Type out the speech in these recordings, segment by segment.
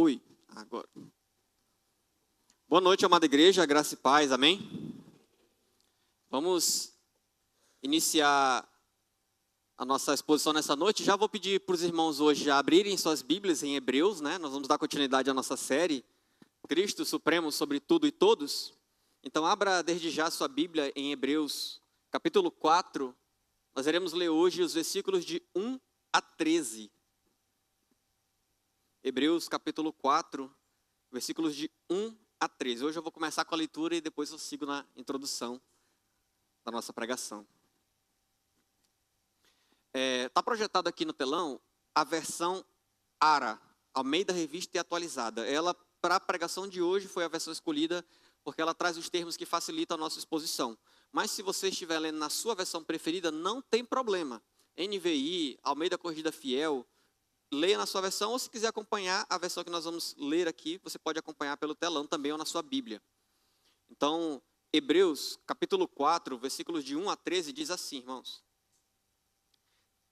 Oi, agora. Boa noite, amada igreja, graça e paz, amém? Vamos iniciar a nossa exposição nessa noite. Já vou pedir para os irmãos hoje já abrirem suas Bíblias em Hebreus, né? Nós vamos dar continuidade à nossa série, Cristo Supremo sobre tudo e todos. Então, abra desde já sua Bíblia em Hebreus, capítulo 4. Nós iremos ler hoje os versículos de 1 a 13. Hebreus, capítulo 4, versículos de 1 a 13. Hoje eu vou começar com a leitura e depois eu sigo na introdução da nossa pregação. Está projetado aqui no telão a versão ARA, Almeida Revista e Atualizada. Ela, para a pregação de hoje, foi a versão escolhida porque ela traz os termos que facilitam a nossa exposição. Mas se você estiver lendo na sua versão preferida, não tem problema. NVI, Almeida Corrigida Fiel, leia na sua versão, ou se quiser acompanhar a versão que nós vamos ler aqui, você pode acompanhar pelo telão também ou na sua Bíblia. Então, Hebreus, capítulo 4, versículos de 1 a 13, diz assim, irmãos.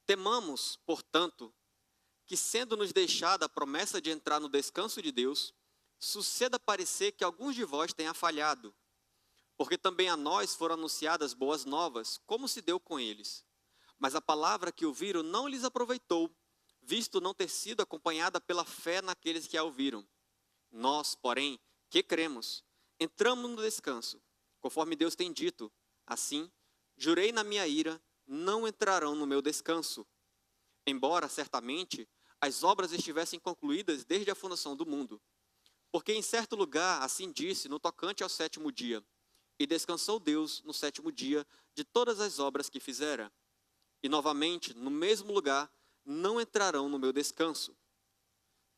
Temamos, portanto, que sendo-nos deixada a promessa de entrar no descanso de Deus, suceda parecer que alguns de vós tenham falhado, porque também a nós foram anunciadas boas novas, como se deu com eles. Mas a palavra que ouviram não lhes aproveitou, visto não ter sido acompanhada pela fé naqueles que a ouviram. Nós, porém, que cremos, entramos no descanso, conforme Deus tem dito. Assim, jurei na minha ira, não entrarão no meu descanso. Embora, certamente, as obras estivessem concluídas desde a fundação do mundo. Porque em certo lugar, assim disse, no tocante ao sétimo dia, e descansou Deus no sétimo dia de todas as obras que fizera. E novamente, no mesmo lugar, não entrarão no meu descanso.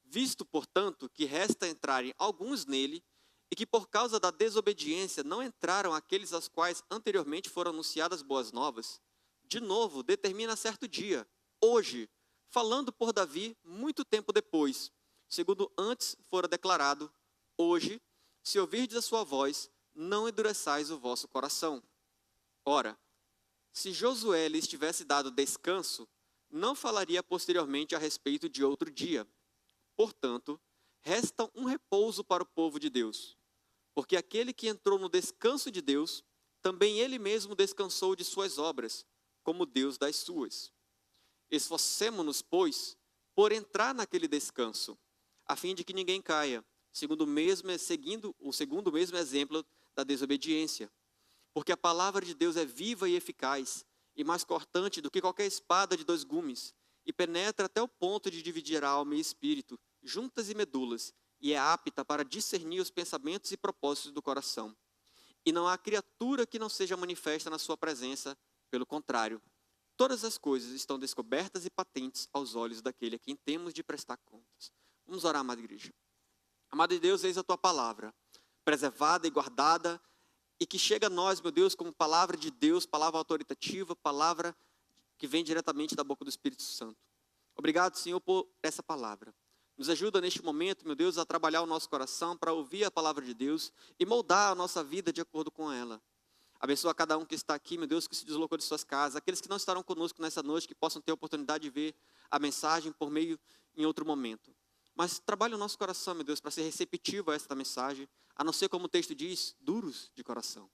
Visto, portanto, que resta entrarem alguns nele, e que por causa da desobediência não entraram aqueles aos quais anteriormente foram anunciadas boas novas, de novo determina certo dia, hoje, falando por Davi muito tempo depois, segundo antes fora declarado, hoje, se ouvirdes a sua voz, não endureçais o vosso coração. Ora, se Josué lhes tivesse dado descanso, não falaria posteriormente a respeito de outro dia. Portanto, resta um repouso para o povo de Deus. Porque aquele que entrou no descanso de Deus, também ele mesmo descansou de suas obras, como Deus das suas. Esforcemo-nos, pois, por entrar naquele descanso, a fim de que ninguém caia, seguindo o mesmo exemplo da desobediência. Porque a palavra de Deus é viva e eficaz, e mais cortante do que qualquer espada de 2 gumes, e penetra até o ponto de dividir a alma e espírito, juntas e medulas, e é apta para discernir os pensamentos e propósitos do coração. E não há criatura que não seja manifesta na sua presença, pelo contrário, todas as coisas estão descobertas e patentes aos olhos daquele a quem temos de prestar contas. Vamos orar, amada igreja. Amado Deus, eis a tua palavra, preservada e guardada, e que chega a nós, meu Deus, como palavra de Deus, palavra autoritativa, palavra que vem diretamente da boca do Espírito Santo. Obrigado, Senhor, por essa palavra. Nos ajuda neste momento, meu Deus, a trabalhar o nosso coração para ouvir a palavra de Deus e moldar a nossa vida de acordo com ela. Abençoa cada um que está aqui, meu Deus, que se deslocou de suas casas, aqueles que não estarão conosco nessa noite, que possam ter a oportunidade de ver a mensagem por meio em outro momento. Mas trabalhe o nosso coração, meu Deus, para ser receptivo a esta mensagem, a não ser, como o texto diz, duros de coração.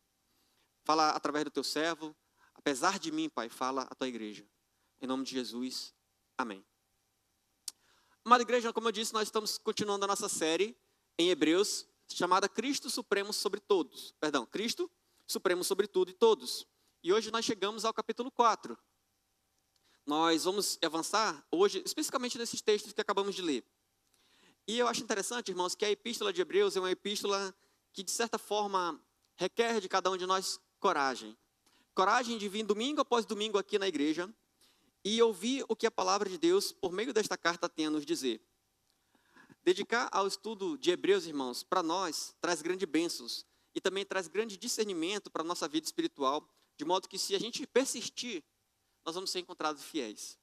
Fala através do teu servo, apesar de mim, Pai, fala a tua igreja. Em nome de Jesus, amém. Amada igreja, como eu disse, nós estamos continuando a nossa série em Hebreus, chamada Cristo Supremo sobre todos. Cristo Supremo sobre tudo e todos. E hoje nós chegamos ao capítulo 4. Nós vamos avançar hoje, especificamente nesses textos que acabamos de ler. E eu acho interessante, irmãos, que a epístola de Hebreus é uma epístola que, de certa forma, requer de cada um de nós coragem. Coragem de vir domingo após domingo aqui na igreja e ouvir o que a palavra de Deus, por meio desta carta, tem a nos dizer. Dedicar ao estudo de Hebreus, irmãos, para nós, traz grandes bênçãos e também traz grande discernimento para a nossa vida espiritual, de modo que, se a gente persistir, nós vamos ser encontrados fiéis.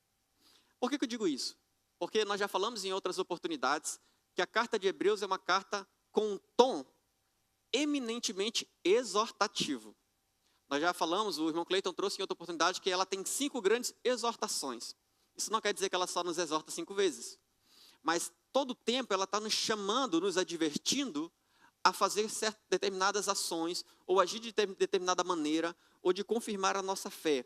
Por que eu digo isso? Porque nós já falamos em outras oportunidades que a carta de Hebreus é uma carta com um tom eminentemente exortativo. Nós já falamos, o irmão Cleiton trouxe em outra oportunidade, que ela tem 5 grandes exortações. Isso não quer dizer que ela só nos exorta 5 vezes. Mas todo tempo ela está nos chamando, nos advertindo a fazer determinadas ações, ou agir de determinada maneira, ou de confirmar a nossa fé.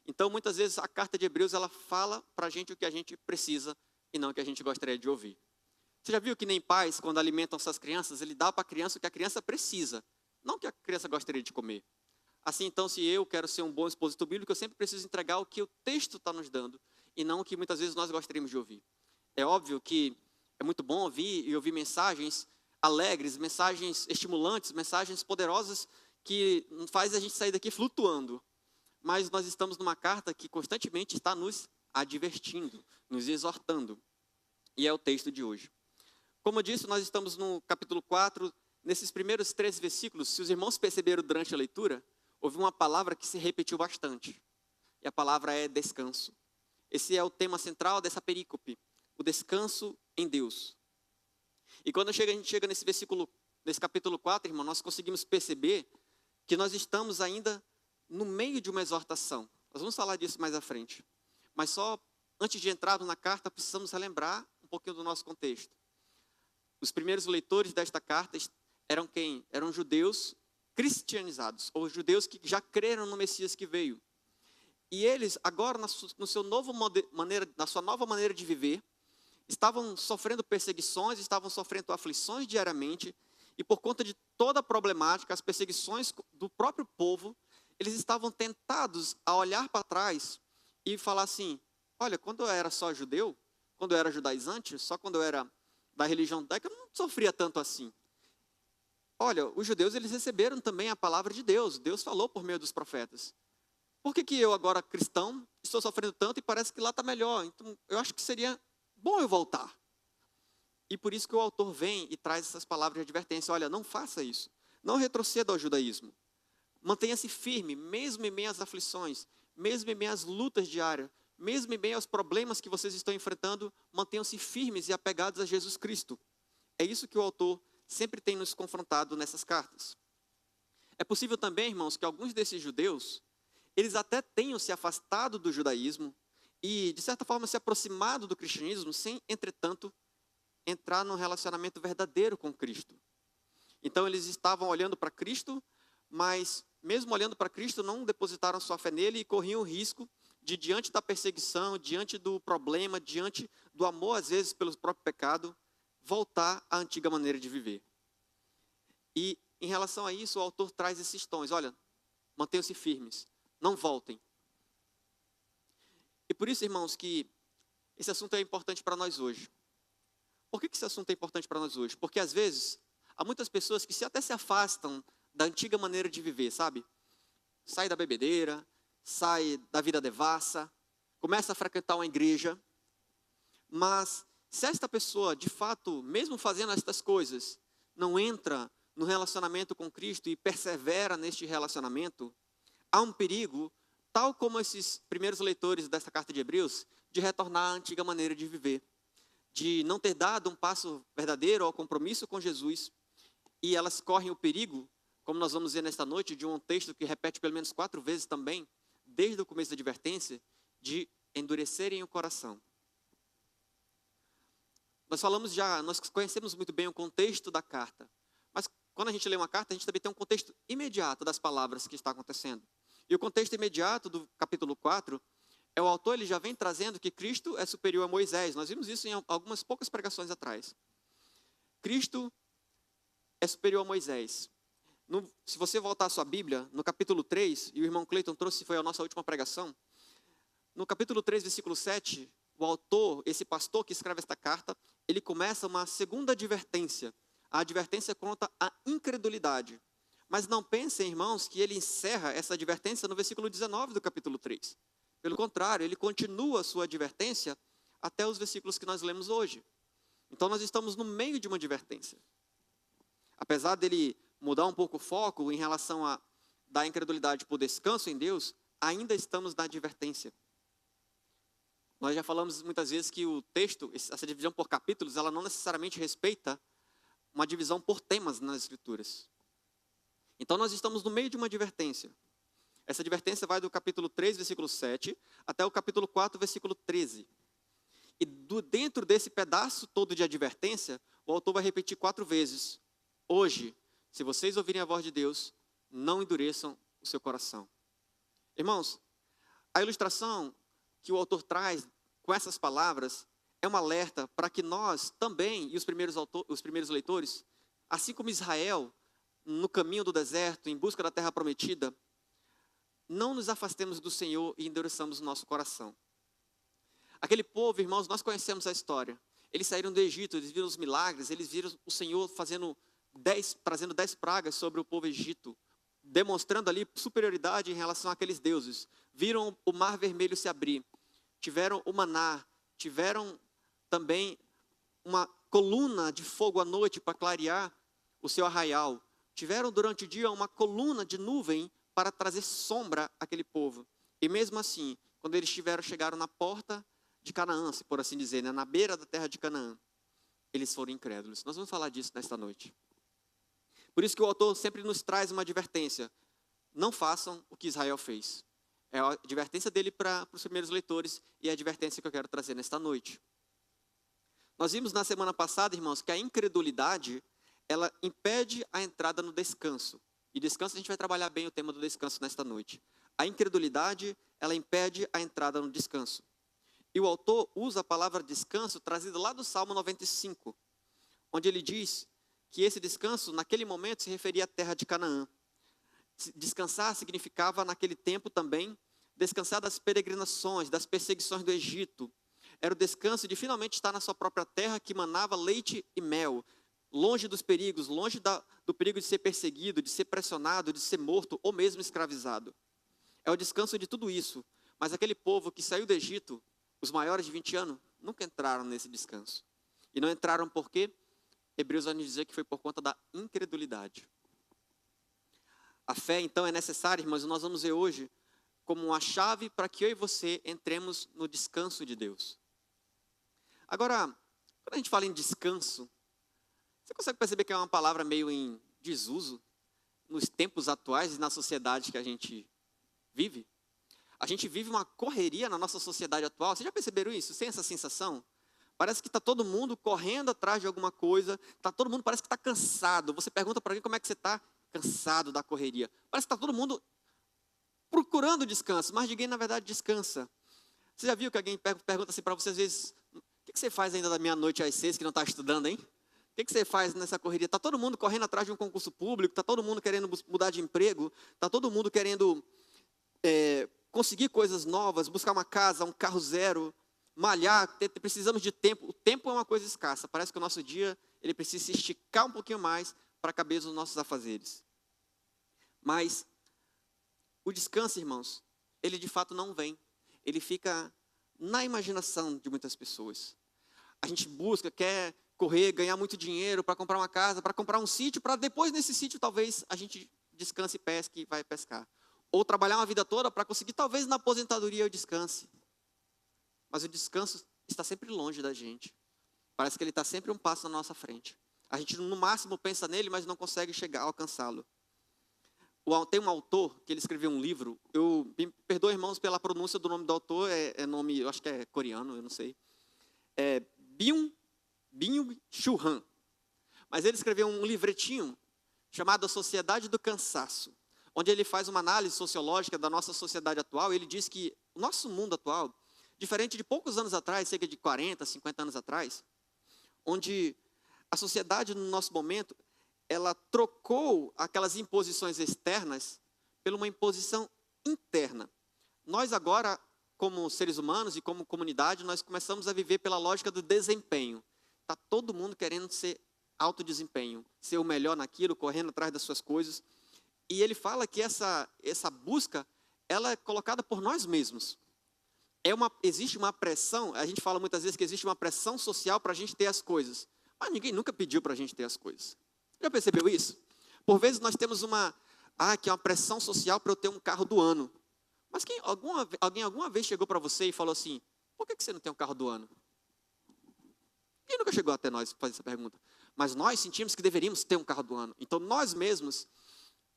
Então, muitas vezes, a carta de Hebreus, ela fala para a gente o que a gente precisa e não o que a gente gostaria de ouvir. Você já viu que nem pais, quando alimentam suas crianças, ele dá para a criança o que a criança precisa, não o que a criança gostaria de comer. Assim, então, se eu quero ser um bom expositor bíblico, eu sempre preciso entregar o que o texto está nos dando, e não o que muitas vezes nós gostaríamos de ouvir. É óbvio que é muito bom ouvir mensagens alegres, mensagens estimulantes, mensagens poderosas, que faz a gente sair daqui flutuando. Mas nós estamos numa carta que constantemente está nos advertindo, nos exortando. E é o texto de hoje. Como eu disse, nós estamos no capítulo 4, nesses primeiros 13 versículos, se os irmãos perceberam durante a leitura, houve uma palavra que se repetiu bastante. E a palavra é descanso. Esse é o tema central dessa perícope, o descanso em Deus. E quando a gente chega nesse capítulo 4, irmão, nós conseguimos perceber que nós estamos ainda no meio de uma exortação. Nós vamos falar disso mais à frente. Mas só antes de entrarmos na carta, precisamos relembrar um pouquinho do nosso contexto. Os primeiros leitores desta carta eram quem? Eram judeus cristianizados, ou judeus que já creram no Messias que veio. E eles, agora, na sua nova maneira de viver, estavam sofrendo perseguições, estavam sofrendo aflições diariamente, e por conta de toda a problemática, as perseguições do próprio povo, eles estavam tentados a olhar para trás e falar assim: olha, quando eu era só judeu, quando eu era judaizante, só quando eu era da religião judaica, eu não sofria tanto assim. Olha, os judeus, eles receberam também a palavra de Deus. Deus falou por meio dos profetas. Por que eu agora, cristão, estou sofrendo tanto e parece que lá está melhor? Então, eu acho que seria bom eu voltar. E por isso que o autor vem e traz essas palavras de advertência. Olha, não faça isso. Não retroceda ao judaísmo. Mantenha-se firme, mesmo em meio às aflições, mesmo em meio às lutas diárias, mesmo em meio aos problemas que vocês estão enfrentando, mantenham-se firmes e apegados a Jesus Cristo. É isso que o autor sempre tem nos confrontado nessas cartas. É possível também, irmãos, que alguns desses judeus, eles até tenham se afastado do judaísmo e, de certa forma, se aproximado do cristianismo, sem, entretanto, entrar num relacionamento verdadeiro com Cristo. Então, eles estavam olhando para Cristo, mas, mesmo olhando para Cristo, não depositaram sua fé nele e corriam o risco de, diante da perseguição, diante do problema, diante do amor, às vezes, pelo próprio pecado, voltar à antiga maneira de viver. E, em relação a isso, o autor traz esses tons. Olha, mantenham-se firmes, não voltem. E por isso, irmãos, que esse assunto é importante para nós hoje. Por que esse assunto é importante para nós hoje? Porque, às vezes, há muitas pessoas que até se afastam da antiga maneira de viver, sabe? Sai da bebedeira, sai da vida devassa, começa a frequentar uma igreja, mas se esta pessoa, de fato, mesmo fazendo estas coisas, não entra no relacionamento com Cristo e persevera neste relacionamento, há um perigo, tal como esses primeiros leitores desta carta de Hebreus, de retornar à antiga maneira de viver, de não ter dado um passo verdadeiro ao compromisso com Jesus, e elas correm o perigo, como nós vamos ver nesta noite, de um texto que repete pelo menos 4 vezes também, desde o começo da advertência, de endurecerem o coração. Nós conhecemos muito bem o contexto da carta, mas quando a gente lê uma carta, a gente também tem um contexto imediato das palavras que está acontecendo. E o contexto imediato do capítulo 4, o autor ele já vem trazendo que Cristo é superior a Moisés. Nós vimos isso em algumas poucas pregações atrás. Cristo é superior a Moisés. Se você voltar à sua Bíblia, no capítulo 3, e o irmão Cleiton trouxe, foi a nossa última pregação, no capítulo 3, versículo 7, o autor, esse pastor que escreve esta carta, ele começa uma segunda advertência. A advertência contra a incredulidade. Mas não pensem, irmãos, que ele encerra essa advertência no versículo 19 do capítulo 3. Pelo contrário, ele continua a sua advertência até os versículos que nós lemos hoje. Então nós estamos no meio de uma advertência. Apesar dele mudar um pouco o foco em relação da incredulidade por descanso em Deus, ainda estamos na advertência. Nós já falamos muitas vezes que o texto, essa divisão por capítulos, ela não necessariamente respeita uma divisão por temas nas Escrituras. Então nós estamos no meio de uma advertência. Essa advertência vai do capítulo 3, versículo 7, até o capítulo 4, versículo 13. E dentro desse pedaço todo de advertência, o autor vai repetir 4 vezes. Hoje, se vocês ouvirem a voz de Deus, não endureçam o seu coração. Irmãos, a ilustração que o autor traz com essas palavras é um alerta para que nós também, e os primeiros leitores, assim como Israel, no caminho do deserto, em busca da terra prometida, não nos afastemos do Senhor e endureçamos o nosso coração. Aquele povo, irmãos, nós conhecemos a história. Eles saíram do Egito, eles viram os milagres, eles viram o Senhor trazendo 10 pragas sobre o povo egito, demonstrando ali superioridade em relação àqueles deuses. Viram o mar vermelho se abrir, tiveram o maná, tiveram também uma coluna de fogo à noite para clarear o seu arraial. Tiveram durante o dia uma coluna de nuvem para trazer sombra àquele povo. E mesmo assim, quando eles chegaram na porta de Canaã, se por assim dizer, né, na beira da terra de Canaã, eles foram incrédulos. Nós vamos falar disso nesta noite. Por isso que o autor sempre nos traz uma advertência. Não façam o que Israel fez. É a advertência dele para os primeiros leitores e a advertência que eu quero trazer nesta noite. Nós vimos na semana passada, irmãos, que a incredulidade, ela impede a entrada no descanso. E descanso, a gente vai trabalhar bem o tema do descanso nesta noite. A incredulidade, ela impede a entrada no descanso. E o autor usa a palavra descanso trazida lá do Salmo 95, onde ele diz que esse descanso, naquele momento, se referia à terra de Canaã. Descansar significava, naquele tempo também, descansar das peregrinações, das perseguições do Egito. Era o descanso de finalmente estar na sua própria terra, que manava leite e mel, longe dos perigos, longe do perigo de ser perseguido, de ser pressionado, de ser morto ou mesmo escravizado. É o descanso de tudo isso. Mas aquele povo que saiu do Egito, os maiores de 20 anos, nunca entraram nesse descanso. E não entraram por quê? Hebreus vai nos dizer que foi por conta da incredulidade. A fé, então, é necessária, irmãos, e nós vamos ver hoje como uma chave para que eu e você entremos no descanso de Deus. Agora, quando a gente fala em descanso, você consegue perceber que é uma palavra meio em desuso nos tempos atuais e na sociedade que a gente vive? A gente vive uma correria na nossa sociedade atual. Vocês já perceberam isso? Sem essa sensação? Parece que está todo mundo correndo atrás de alguma coisa. Todo mundo parece que está cansado. Você pergunta para alguém como é que você está? Cansado da correria. Parece que está todo mundo procurando descanso, mas ninguém na verdade descansa. Você já viu que alguém pergunta assim para você às vezes: o que você faz ainda da meia-noite às 6 que não está estudando, hein? O que você faz nessa correria? Está todo mundo correndo atrás de um concurso público, está todo mundo querendo mudar de emprego, está todo mundo querendo conseguir coisas novas, buscar uma casa, um carro zero, malhar, precisamos de tempo. O tempo é uma coisa escassa. Parece que o nosso dia ele precisa se esticar um pouquinho mais para caber nos nossos afazeres. Mas o descanso, irmãos, ele de fato não vem. Ele fica na imaginação de muitas pessoas. A gente busca, quer correr, ganhar muito dinheiro para comprar uma casa, para comprar um sítio, para depois nesse sítio talvez a gente descanse e pesque e vai pescar. Ou trabalhar uma vida toda para conseguir talvez na aposentadoria eu descanse. Mas o descanso está sempre longe da gente. Parece que ele está sempre um passo na nossa frente. A gente no máximo pensa nele, mas não consegue chegar a alcançá-lo. Tem um autor que ele escreveu um livro. Me perdoe, irmãos, pela pronúncia do nome do autor. Nome, eu acho que é coreano, eu não sei. Byung-Chul Han. Mas ele escreveu um livretinho chamado A Sociedade do Cansaço, onde ele faz uma análise sociológica da nossa sociedade atual. Ele diz que o nosso mundo atual, diferente de poucos anos atrás, cerca de 40, 50 anos atrás, onde a sociedade no nosso momento, ela trocou aquelas imposições externas por uma imposição interna. Nós agora, como seres humanos e como comunidade, nós começamos a viver pela lógica do desempenho. Está todo mundo querendo ser alto desempenho, ser o melhor naquilo, correndo atrás das suas coisas. E ele fala que essa busca, ela é colocada por nós mesmos. Existe uma pressão, a gente fala muitas vezes que existe uma pressão social para a gente ter as coisas. Mas ninguém nunca pediu para a gente ter as coisas. Já percebeu isso? Por vezes nós temos que é uma pressão social para eu ter um carro do ano. Mas alguém alguma vez chegou para você e falou assim: por que você não tem um carro do ano? Ninguém nunca chegou até nós para fazer essa pergunta. Mas nós sentimos que deveríamos ter um carro do ano. Então nós mesmos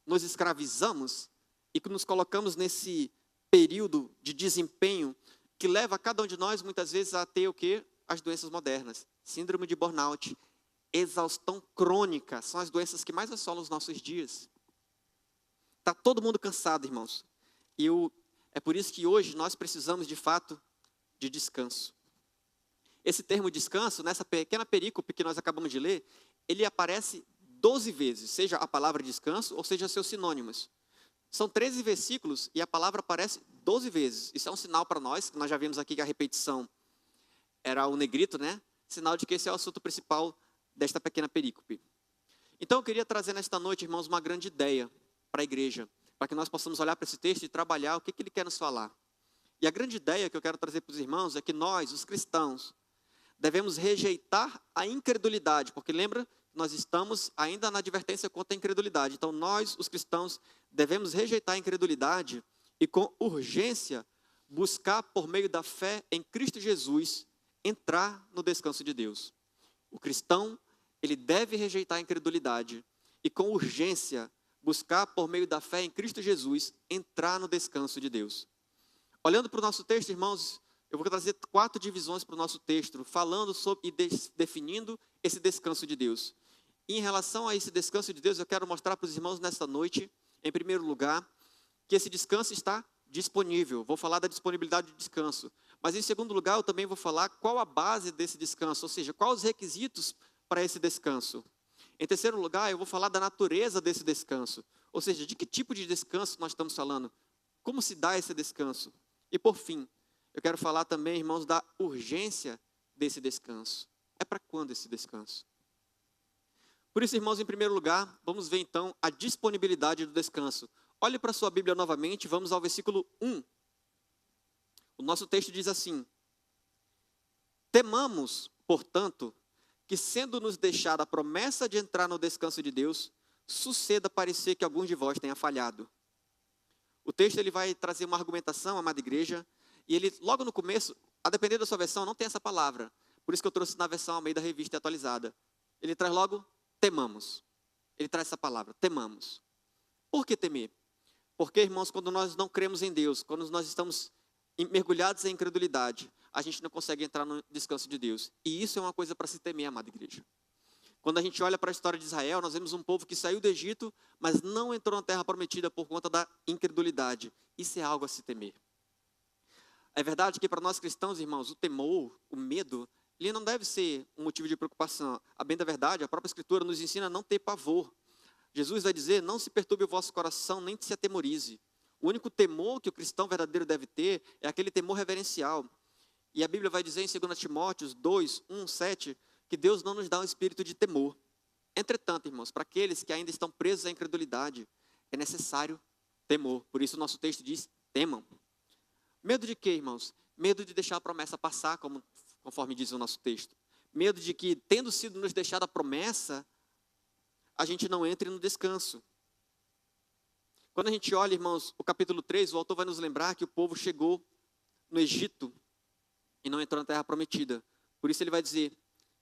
nos escravizamos e que nos colocamos nesse período de desempenho que leva cada um de nós, muitas vezes, a ter o quê? As doenças modernas. Síndrome de burnout, exaustão crônica, são as doenças que mais assolam os nossos dias. Está todo mundo cansado, irmãos. É por isso que hoje nós precisamos, de fato, de descanso. Esse termo descanso, nessa pequena perícope que nós acabamos de ler, ele aparece 12 vezes, seja a palavra descanso ou seja seus sinônimos. São 13 versículos e a palavra aparece 12 vezes. Isso é um sinal para nós, que nós já vimos aqui que a repetição era o negrito, né? Sinal de que esse é o assunto principal desta pequena perícope. Então eu queria trazer nesta noite, irmãos, uma grande ideia para a igreja, para que nós possamos olhar para esse texto e trabalhar o que ele quer nos falar. E a grande ideia que eu quero trazer para os irmãos é que nós, os cristãos, devemos rejeitar a incredulidade, porque lembra, nós estamos ainda na advertência contra a incredulidade. Então nós, os cristãos, devemos rejeitar a incredulidade e com urgência buscar por meio da fé em Cristo Jesus entrar no descanso de Deus. O cristão, ele deve rejeitar a incredulidade e com urgência buscar por meio da fé em Cristo Jesus entrar no descanso de Deus. Olhando para o nosso texto, irmãos, eu vou trazer 4 divisões para o nosso texto, falando sobre e definindo esse descanso de Deus. E em relação a esse descanso de Deus, eu quero mostrar para os irmãos nesta noite, em primeiro lugar, que esse descanso está disponível. Vou falar da disponibilidade do descanso. Mas em segundo lugar, eu também vou falar qual a base desse descanso, ou seja, quais os requisitos para esse descanso. Em terceiro lugar, eu vou falar da natureza desse descanso, ou seja, de que tipo de descanso nós estamos falando, como se dá esse descanso. E por fim, eu quero falar também, irmãos, da urgência desse descanso. É para quando esse descanso? Por isso, irmãos, em primeiro lugar, vamos ver então a disponibilidade do descanso. Olhe para a sua Bíblia novamente, vamos ao versículo 1. O nosso texto diz assim: temamos, portanto, que sendo nos deixada a promessa de entrar no descanso de Deus, suceda parecer que alguns de vós tenha falhado. O texto ele vai trazer uma argumentação, amada igreja, e ele, logo no começo, a depender da sua versão, não tem essa palavra. Por isso que eu trouxe na versão Almeida Revista Atualizada. Ele traz logo, temamos. Ele traz essa palavra, temamos. Por que temer? Porque, irmãos, quando nós não cremos em Deus, quando nós estamos mergulhados em incredulidade, a gente não consegue entrar no descanso de Deus. E isso é uma coisa para se temer, amada igreja. Quando a gente olha para a história de Israel, nós vemos um povo que saiu do Egito, mas não entrou na terra prometida por conta da incredulidade. Isso é algo a se temer. É verdade que para nós cristãos, irmãos, o temor, o medo, ele não deve ser um motivo de preocupação. A bem da verdade, a própria Escritura nos ensina a não ter pavor. Jesus vai dizer, não se perturbe o vosso coração, nem se atemorize. O único temor que o cristão verdadeiro deve ter é aquele temor reverencial. E a Bíblia vai dizer em 2 Timóteo 2, 1, 7, que Deus não nos dá um espírito de temor. Entretanto, irmãos, para aqueles que ainda estão presos à incredulidade, é necessário temor. Por isso o nosso texto diz, temam. Medo de quê, irmãos? Medo de deixar a promessa passar, conforme diz o nosso texto. Medo de que, tendo sido nos deixada a promessa, a gente não entre no descanso. Quando a gente olha, irmãos, o capítulo 3, o autor vai nos lembrar que o povo chegou no Egito e não entrou na terra prometida. Por isso ele vai dizer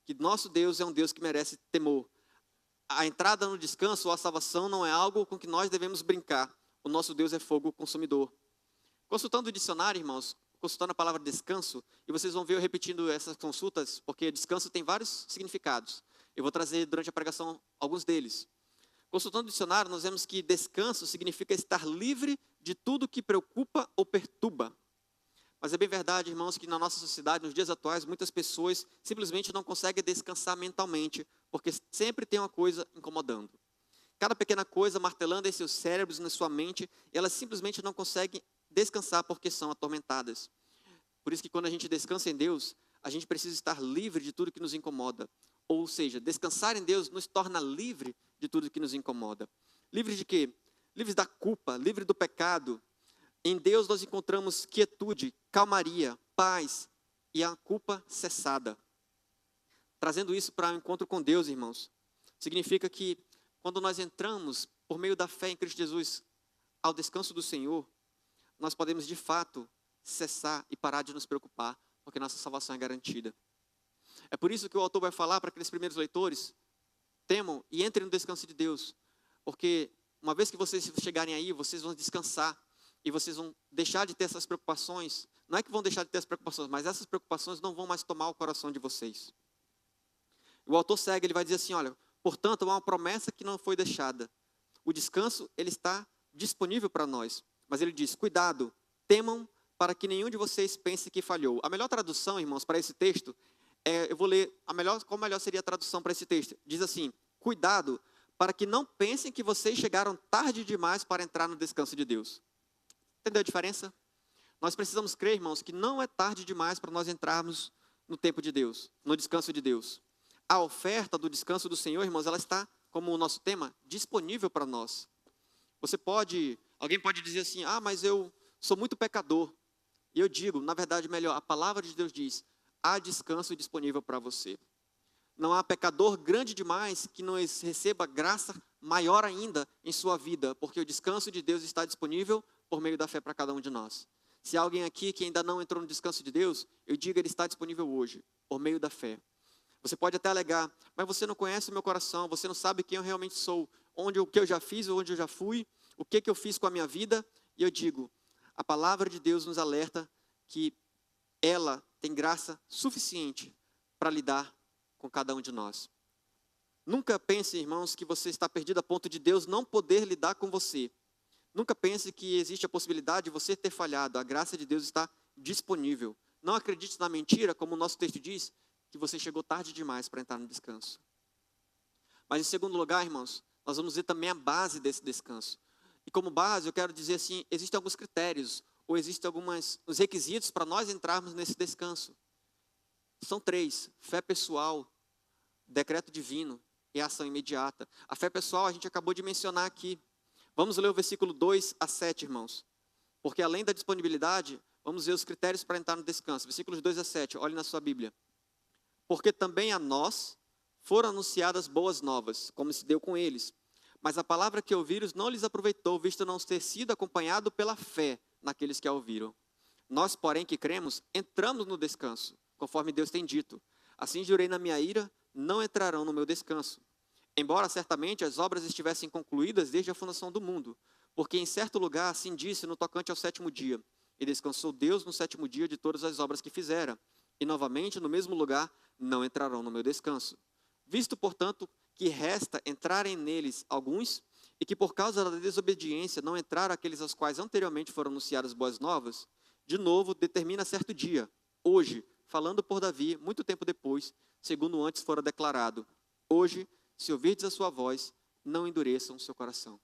que nosso Deus é um Deus que merece temor. A entrada no descanso ou a salvação não é algo com que nós devemos brincar. O nosso Deus é fogo consumidor. Consultando o dicionário, irmãos, consultando a palavra descanso, e vocês vão ver eu repetindo essas consultas, porque descanso tem vários significados. Eu vou trazer durante a pregação alguns deles. Consultando o dicionário, nós vemos que descanso significa estar livre de tudo que preocupa ou perturba. Mas é bem verdade, irmãos, que na nossa sociedade, nos dias atuais, muitas pessoas simplesmente não conseguem descansar mentalmente, porque sempre tem uma coisa incomodando. Cada pequena coisa martelando em seus cérebros, na sua mente, elas simplesmente não conseguem descansar porque são atormentadas. Por isso que quando a gente descansa em Deus, a gente precisa estar livre de tudo que nos incomoda. Ou seja, descansar em Deus nos torna livre de tudo que nos incomoda. Livre de quê? Livres da culpa, livre do pecado. Em Deus nós encontramos quietude, calmaria, paz e a culpa cessada. Trazendo isso para o encontro com Deus, irmãos, significa que quando nós entramos por meio da fé em Cristo Jesus ao descanso do Senhor, nós podemos de fato cessar e parar de nos preocupar, porque nossa salvação é garantida. É por isso que o autor vai falar para aqueles primeiros leitores, temam e entrem no descanso de Deus, porque uma vez que vocês chegarem aí, vocês vão descansar, e vocês vão deixar de ter essas preocupações. Não é que vão deixar de ter as preocupações, mas essas preocupações não vão mais tomar o coração de vocês. O autor segue, ele vai dizer assim, olha, portanto, há uma promessa que não foi deixada. O descanso, ele está disponível para nós. Mas ele diz, cuidado, temam para que nenhum de vocês pense que falhou. A melhor tradução, irmãos, para esse texto, eu vou ler, qual melhor seria a tradução para esse texto? Diz assim, cuidado para que não pensem que vocês chegaram tarde demais para entrar no descanso de Deus. Entendeu a diferença? Nós precisamos crer, irmãos, que não é tarde demais para nós entrarmos no tempo de Deus, no descanso de Deus. A oferta do descanso do Senhor, irmãos, ela está, como o nosso tema, disponível para nós. Alguém pode dizer assim, mas eu sou muito pecador. E eu digo, na verdade, melhor, a palavra de Deus diz, há descanso disponível para você. Não há pecador grande demais que não receba graça maior ainda em sua vida, porque o descanso de Deus está disponível por meio da fé para cada um de nós. Se há alguém aqui que ainda não entrou no descanso de Deus, eu digo, ele está disponível hoje, por meio da fé. Você pode até alegar, mas você não conhece o meu coração, você não sabe quem eu realmente sou, o que eu já fiz, onde eu já fui, o que eu fiz com a minha vida. E eu digo, a palavra de Deus nos alerta que ela tem graça suficiente para lidar com cada um de nós. Nunca pense, irmãos, que você está perdido a ponto de Deus não poder lidar com você. Nunca pense que existe a possibilidade de você ter falhado. A graça de Deus está disponível. Não acredite na mentira, como o nosso texto diz, que você chegou tarde demais para entrar no descanso. Mas em segundo lugar, irmãos, nós vamos ver também a base desse descanso. E como base, eu quero dizer assim, existem alguns critérios, ou existem os requisitos para nós entrarmos nesse descanso. São 3, fé pessoal, decreto divino e ação imediata. A fé pessoal a gente acabou de mencionar aqui. Vamos ler o versículo 2 a 7, irmãos. Porque além da disponibilidade, vamos ver os critérios para entrar no descanso. Versículos 2 a 7, olhe na sua Bíblia. Porque também a nós foram anunciadas boas novas, como se deu com eles. Mas a palavra que ouviram não lhes aproveitou, visto não ter sido acompanhado pela fé naqueles que a ouviram. Nós, porém, que cremos, entramos no descanso, conforme Deus tem dito. Assim jurei na minha ira, não entrarão no meu descanso. Embora certamente as obras estivessem concluídas desde a fundação do mundo, porque em certo lugar assim disse no tocante ao 7º dia, e descansou Deus no 7º dia de todas as obras que fizera, e novamente no mesmo lugar não entrarão no meu descanso. Visto, portanto, que resta entrarem neles alguns, e que por causa da desobediência não entraram aqueles aos quais anteriormente foram anunciadas boas novas, de novo determina certo dia, hoje, falando por Davi, muito tempo depois, segundo antes fora declarado, hoje, se ouvirdes a sua voz, não endureçam o seu coração.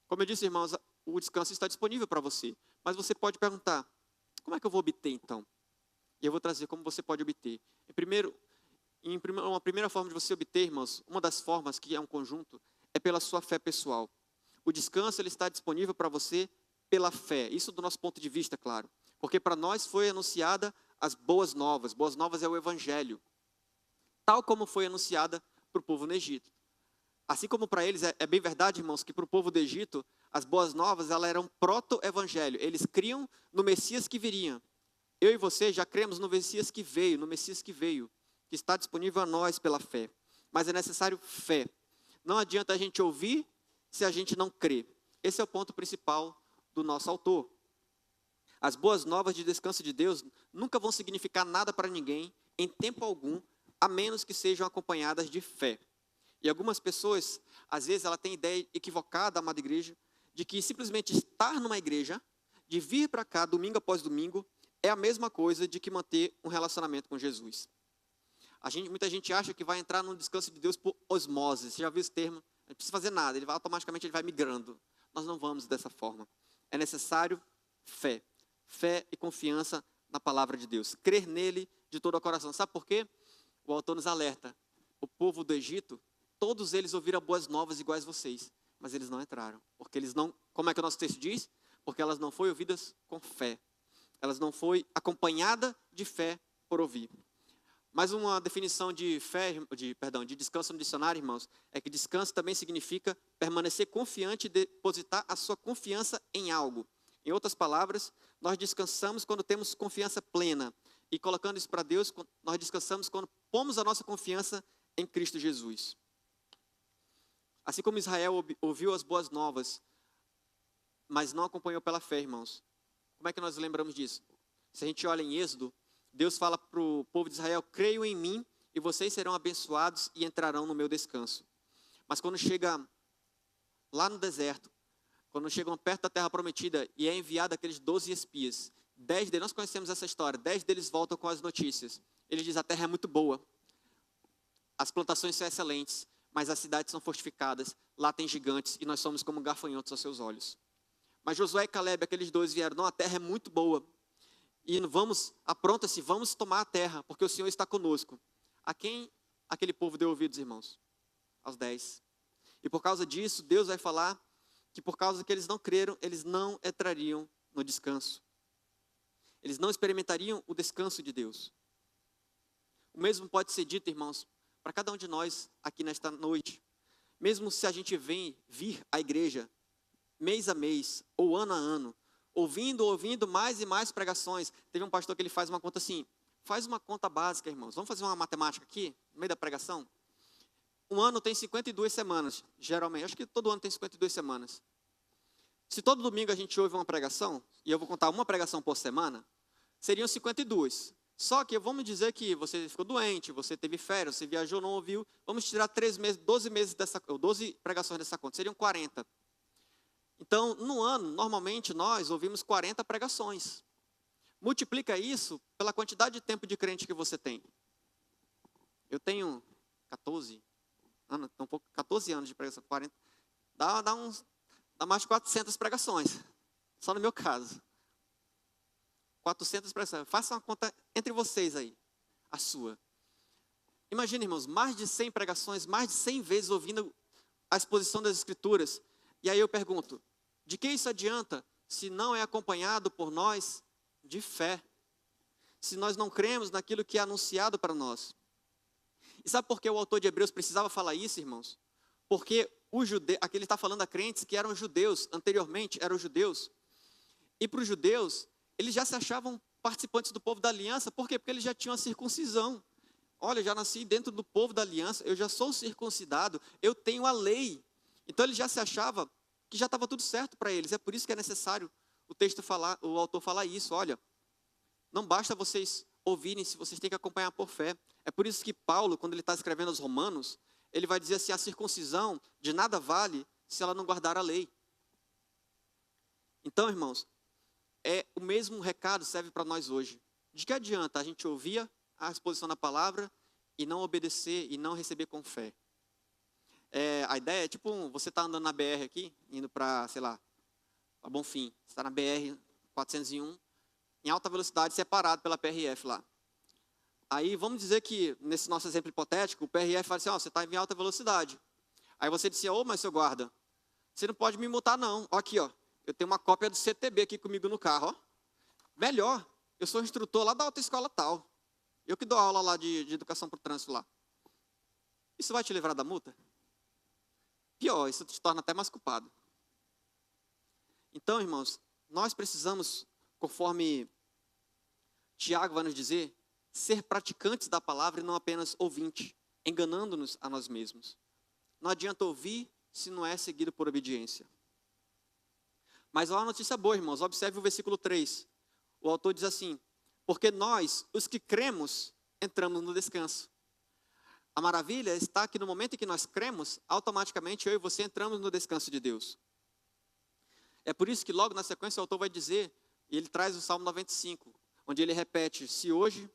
Como eu disse, irmãos, o descanso está disponível para você, mas você pode perguntar, como é que eu vou obter então? E eu vou trazer como você pode obter. Uma primeira forma de você obter, irmãos, uma das formas que é um conjunto, é pela sua fé pessoal. O descanso ele está disponível para você pela fé. Isso do nosso ponto de vista, claro. Porque para nós foi anunciada as boas novas. Boas novas é o evangelho. Tal como foi anunciada para o povo no Egito. Assim como para eles, é bem verdade, irmãos, que para o povo do Egito, as boas novas elas eram proto-evangelho. Eles criam no Messias que viria. Eu e você já cremos no Messias que veio, que está disponível a nós pela fé. Mas é necessário fé. Não adianta a gente ouvir se a gente não crê. Esse é o ponto principal do nosso autor. As boas novas de descanso de Deus nunca vão significar nada para ninguém, em tempo algum, a menos que sejam acompanhadas de fé. E algumas pessoas, às vezes, ela tem ideia equivocada, amada igreja, de que simplesmente estar numa igreja, de vir para cá domingo após domingo, é a mesma coisa de que manter um relacionamento com Jesus. Muita gente acha que vai entrar no descanso de Deus por osmose. Você já viu esse termo? Não precisa fazer nada, automaticamente ele vai migrando. Nós não vamos dessa forma. É necessário fé. Fé e confiança na palavra de Deus. Crer nele de todo o coração. Sabe por quê? O autor nos alerta. O povo do Egito, todos eles ouviram boas novas iguais a vocês, mas eles não entraram. Porque eles não, como é que o nosso texto diz? Porque elas não foram ouvidas com fé. Elas não foram acompanhadas de fé por ouvir. Mais uma definição de descanso no dicionário, irmãos, é que descanso também significa permanecer confiante e depositar a sua confiança em algo. Em outras palavras, nós descansamos quando temos confiança plena. E colocando isso para Deus, nós descansamos quando pomos a nossa confiança em Cristo Jesus. Assim como Israel ouviu as boas novas, mas não acompanhou pela fé, irmãos. Como é que nós lembramos disso? Se a gente olha em Êxodo, Deus fala para o povo de Israel: creiam em mim e vocês serão abençoados e entrarão no meu descanso. Mas quando chega lá no deserto, quando chegam perto da terra prometida e é enviado aqueles 12 espias, 10 deles, nós conhecemos essa história, 10 deles voltam com as notícias. Ele diz: a terra é muito boa, as plantações são excelentes, mas as cidades são fortificadas, lá tem gigantes e nós somos como gafanhotos aos seus olhos. Mas Josué e Caleb, aqueles dois vieram: não, a terra é muito boa, e apronta-se, vamos tomar a terra, porque o Senhor está conosco. A quem aquele povo deu ouvidos, irmãos? Aos 10. E por causa disso, Deus vai falar que por causa que eles não creram, eles não entrariam no descanso. Eles não experimentariam o descanso de Deus. O mesmo pode ser dito, irmãos, para cada um de nós aqui nesta noite. Mesmo se a gente vir à igreja mês a mês, ou ano a ano, ouvindo mais e mais pregações. Teve um pastor que ele faz uma conta assim, faz uma conta básica, irmãos. Vamos fazer uma matemática aqui, no meio da pregação? Um ano tem 52 semanas, geralmente. Acho que todo ano tem 52 semanas. Se todo domingo a gente ouve uma pregação, e eu vou contar uma pregação por semana, seriam 52. Só que vamos dizer que você ficou doente, você teve férias, você viajou, não ouviu. Vamos tirar 3 meses, 12 pregações dessa conta, seriam 40. Então, no ano, normalmente nós ouvimos 40 pregações. Multiplica isso pela quantidade de tempo de crente que você tem. Eu tenho 14 anos de pregação, 40. Dá mais de 400 pregações, só no meu caso. 400 pregações. Faça uma conta entre vocês aí, a sua. Imagina, irmãos, mais de 100 pregações, mais de 100 vezes ouvindo a exposição das Escrituras. E aí eu pergunto, de que isso adianta se não é acompanhado por nós de fé? Se nós não cremos naquilo que é anunciado para nós? E sabe por que o autor de Hebreus precisava falar isso, irmãos? Porque aqui ele está falando a crentes que eram judeus, anteriormente eram judeus. E para os judeus, eles já se achavam participantes do povo da aliança. Por quê? Porque eles já tinham a circuncisão. Olha, eu já nasci dentro do povo da aliança, eu já sou circuncidado, eu tenho a lei. Então ele já se achava que já estava tudo certo para eles. É por isso que é necessário o autor falar isso. Olha, não basta vocês ouvirem, se vocês têm que acompanhar por fé. É por isso que Paulo, quando ele está escrevendo aos Romanos, ele vai dizer assim: a circuncisão de nada vale se ela não guardar a lei. Então, irmãos, o mesmo recado serve para nós hoje. De que adianta a gente ouvir a exposição da palavra e não obedecer e não receber com fé? A ideia é tipo, você está andando na BR aqui, indo para, sei lá, para Bonfim. Você está na BR 401, em alta velocidade, separado pela PRF lá. Aí vamos dizer que, nesse nosso exemplo hipotético, o PRF fala assim: você está em alta velocidade. Aí você disse: mas seu guarda, você não pode me multar não. Aqui, eu tenho uma cópia do CTB aqui comigo no carro. Melhor, eu sou instrutor lá da autoescola tal. Eu que dou aula lá de educação para o trânsito lá. Isso vai te livrar da multa? Pior, isso te torna até mais culpado. Então, irmãos, nós precisamos, conforme Tiago vai nos dizer, ser praticantes da palavra e não apenas ouvintes, enganando-nos a nós mesmos. Não adianta ouvir se não é seguido por obediência. Mas há uma notícia boa, irmãos. Observe o versículo 3. O autor diz assim: porque nós, os que cremos, entramos no descanso. A maravilha está que no momento em que nós cremos, automaticamente eu e você entramos no descanso de Deus. É por isso que logo na sequência o autor vai dizer, e ele traz o Salmo 95, onde ele repete: se hoje,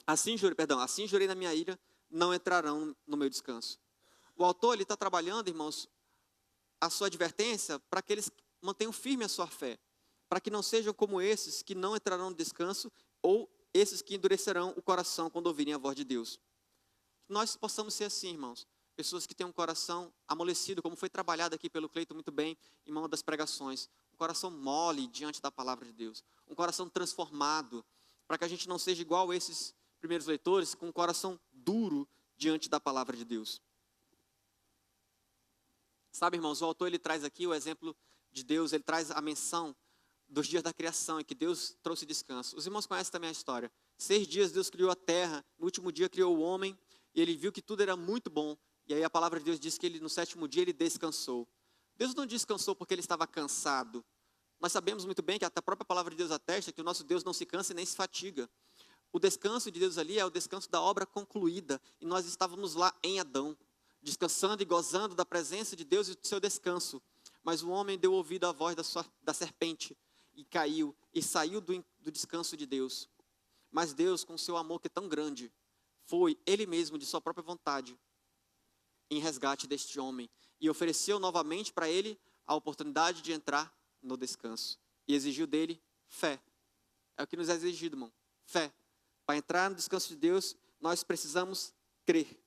assim jurei na minha ira, não entrarão no meu descanso. O autor ele está trabalhando, irmãos, a sua advertência para que eles mantenham firme a sua fé, para que não sejam como esses que não entrarão no descanso, ou esses que endurecerão o coração quando ouvirem a voz de Deus. Nós possamos ser assim, irmãos, pessoas que têm um coração amolecido, como foi trabalhado aqui pelo Cleiton muito bem em uma das pregações, um coração mole diante da palavra de Deus, um coração transformado, para que a gente não seja igual a esses primeiros leitores, com um coração duro diante da palavra de Deus. Sabe, irmãos, o autor ele traz aqui o exemplo de Deus, ele traz a menção dos dias da criação, em que Deus trouxe descanso. Os irmãos conhecem também a história. 6 dias Deus criou a terra, no último dia criou o homem, e ele viu que tudo era muito bom. E aí a palavra de Deus diz que no 7º dia ele descansou. Deus não descansou porque ele estava cansado. Nós sabemos muito bem que até a própria palavra de Deus atesta que o nosso Deus não se cansa e nem se fatiga. O descanso de Deus ali é o descanso da obra concluída. E nós estávamos lá em Adão, descansando e gozando da presença de Deus e do seu descanso. Mas o homem deu ouvido à voz da serpente e caiu e saiu do descanso de Deus. Mas Deus, com seu amor que é tão grande, foi Ele mesmo, de sua própria vontade, em resgate deste homem. E ofereceu novamente para ele a oportunidade de entrar no descanso. E exigiu dele fé. É o que nos é exigido, irmão. Fé. Para entrar no descanso de Deus, nós precisamos crer.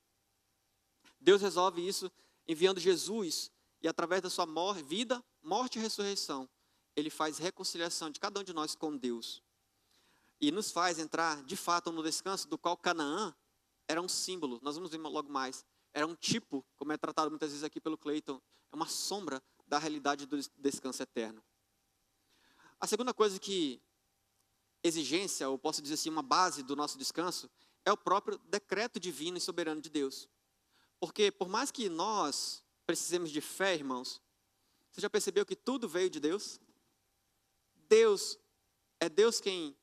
Deus resolve isso enviando Jesus. E através da sua vida, morte e ressurreição, Ele faz reconciliação de cada um de nós com Deus. E nos faz entrar, de fato, no descanso do qual Canaã era um símbolo. Nós vamos ver logo mais. Era um tipo, como é tratado muitas vezes aqui pelo Clayton, é uma sombra da realidade do descanso eterno. A segunda coisa que exigência, ou posso dizer assim, uma base do nosso descanso, é o próprio decreto divino e soberano de Deus. Porque por mais que nós precisemos de fé, irmãos, você já percebeu que tudo veio de Deus? Deus quem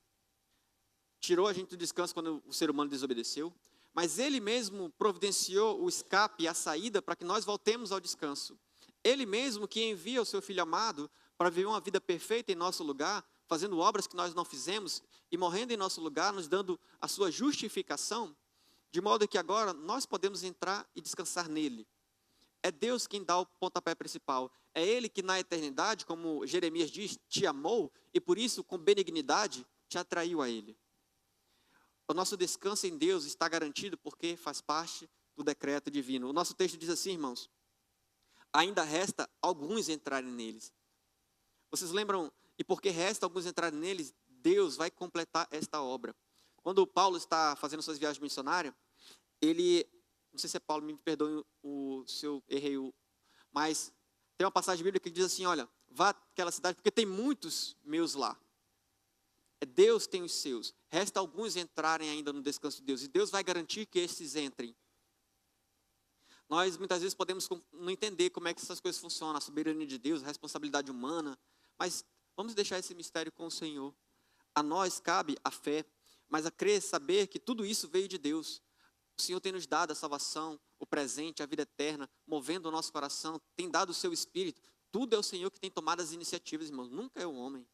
tirou a gente do descanso quando o ser humano desobedeceu, mas Ele mesmo providenciou o escape e a saída para que nós voltemos ao descanso. Ele mesmo que envia o seu Filho amado para viver uma vida perfeita em nosso lugar, fazendo obras que nós não fizemos e morrendo em nosso lugar, nos dando a sua justificação, de modo que agora nós podemos entrar e descansar nele. É Deus quem dá o pontapé principal. É Ele que na eternidade, como Jeremias diz, te amou e por isso com benignidade te atraiu a Ele. O nosso descanso em Deus está garantido porque faz parte do decreto divino. O nosso texto diz assim, irmãos: ainda resta alguns entrarem neles. Vocês lembram, e porque resta alguns entrarem neles, Deus vai completar esta obra. Quando Paulo está fazendo suas viagens missionárias, ele, não sei se é Paulo, me perdoe se eu errei, mas tem uma passagem bíblica que diz assim, olha, vá àquela cidade porque tem muitos meus lá. Deus tem os seus. Resta alguns entrarem ainda no descanso de Deus. E Deus vai garantir que esses entrem. Nós muitas vezes podemos não entender como é que essas coisas funcionam. A soberania de Deus, a responsabilidade humana. Mas vamos deixar esse mistério com o Senhor. A nós cabe a fé. Mas a crer, saber que tudo isso veio de Deus. O Senhor tem nos dado a salvação, o presente, a vida eterna. Movendo o nosso coração. Tem dado o seu Espírito. Tudo é o Senhor que tem tomado as iniciativas, irmãos. Nunca é o homem.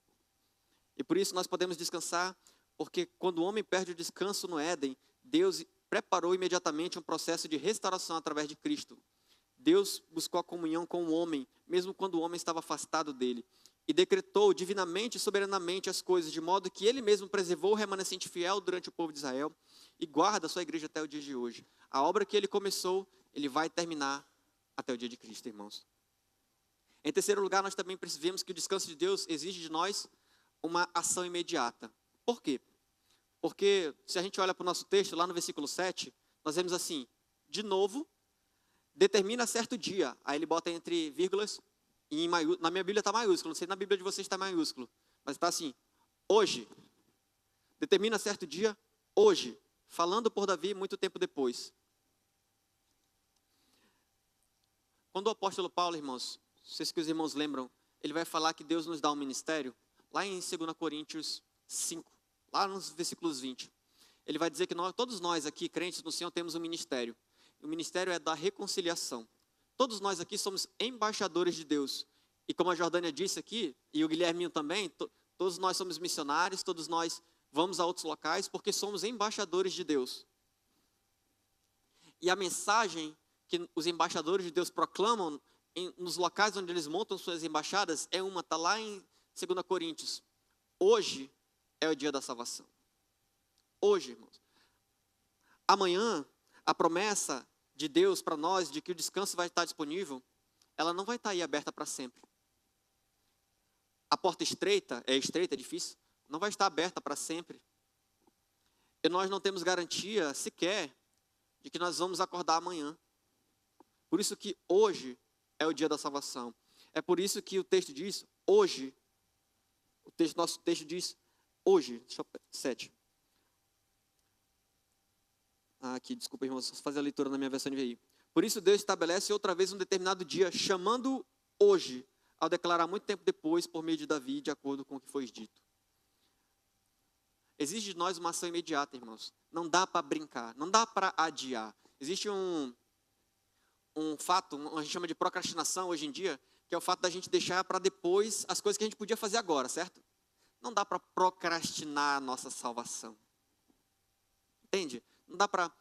E por isso nós podemos descansar, porque quando o homem perde o descanso no Éden, Deus preparou imediatamente um processo de restauração através de Cristo. Deus buscou a comunhão com o homem, mesmo quando o homem estava afastado dele. E decretou divinamente e soberanamente as coisas, de modo que ele mesmo preservou o remanescente fiel durante o povo de Israel e guarda a sua igreja até o dia de hoje. A obra que ele começou, ele vai terminar até o dia de Cristo, irmãos. Em terceiro lugar, nós também percebemos que o descanso de Deus exige de nós uma ação imediata. Por quê? Porque se a gente olha para o nosso texto, lá no versículo 7, nós vemos assim, de novo, determina certo dia. Aí ele bota entre vírgulas, e na minha Bíblia está maiúsculo, não sei na Bíblia de vocês está maiúsculo, mas está assim, hoje. Determina certo dia, hoje. Falando por Davi muito tempo depois. Quando o apóstolo Paulo, irmãos, não sei se os irmãos lembram, ele vai falar que Deus nos dá um ministério, lá em 2 Coríntios 5, lá nos versículos 20. Ele vai dizer que todos nós aqui, crentes no Senhor, temos um ministério. O ministério é da reconciliação. Todos nós aqui somos embaixadores de Deus. E como a Jordânia disse aqui, e o Guilherminho também, todos nós somos missionários, todos nós vamos a outros locais, porque somos embaixadores de Deus. E a mensagem que os embaixadores de Deus proclamam nos locais onde eles montam suas embaixadas é está lá em 2 Coríntios, hoje é o dia da salvação. Hoje, irmãos. Amanhã, a promessa de Deus para nós, de que o descanso vai estar disponível, ela não vai estar aí aberta para sempre. A porta estreita, é difícil, não vai estar aberta para sempre. E nós não temos garantia sequer de que nós vamos acordar amanhã. Por isso que hoje é o dia da salvação. É por isso que o texto diz, hoje. Nosso texto diz, hoje, 7. Aqui, desculpa, irmãos, só fazer a leitura na minha versão NVI. Por isso Deus estabelece outra vez um determinado dia, chamando hoje, ao declarar muito tempo depois, por meio de Davi, de acordo com o que foi dito. Exige de nós uma ação imediata, irmãos. Não dá para brincar, não dá para adiar. Existe um fato, a gente chama de procrastinação hoje em dia, que é o fato da gente deixar para depois as coisas que a gente podia fazer agora, certo? Não dá para procrastinar a nossa salvação. Entende? Não dá para,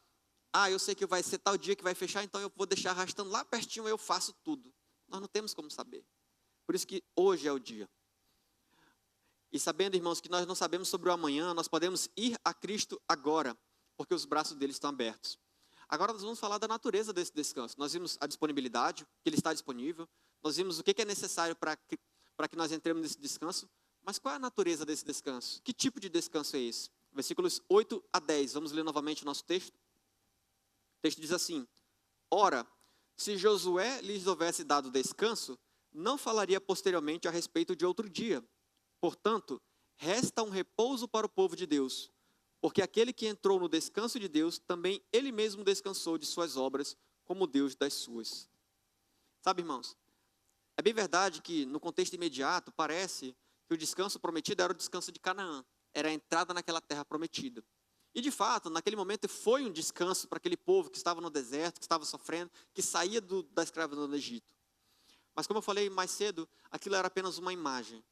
eu sei que vai ser tal dia que vai fechar, então eu vou deixar arrastando lá pertinho, eu faço tudo. Nós não temos como saber. Por isso que hoje é o dia. E sabendo, irmãos, que nós não sabemos sobre o amanhã, nós podemos ir a Cristo agora, porque os braços dele estão abertos. Agora nós vamos falar da natureza desse descanso. Nós vimos a disponibilidade, que ele está disponível. Nós vimos o que é necessário para que nós entremos nesse descanso. Mas qual é a natureza desse descanso? Que tipo de descanso é esse? Versículos 8 a 10. Vamos ler novamente o nosso texto. O texto diz assim: Ora, se Josué lhes houvesse dado descanso, não falaria posteriormente a respeito de outro dia. Portanto, resta um repouso para o povo de Deus, porque aquele que entrou no descanso de Deus, também ele mesmo descansou de suas obras, como Deus das suas. Sabe, irmãos, é bem verdade que no contexto imediato parece que o descanso prometido era o descanso de Canaã, era a entrada naquela terra prometida. E de fato, naquele momento foi um descanso para aquele povo que estava no deserto, que estava sofrendo, que saía da escravidão do Egito. Mas como eu falei mais cedo, aquilo era apenas uma imagem,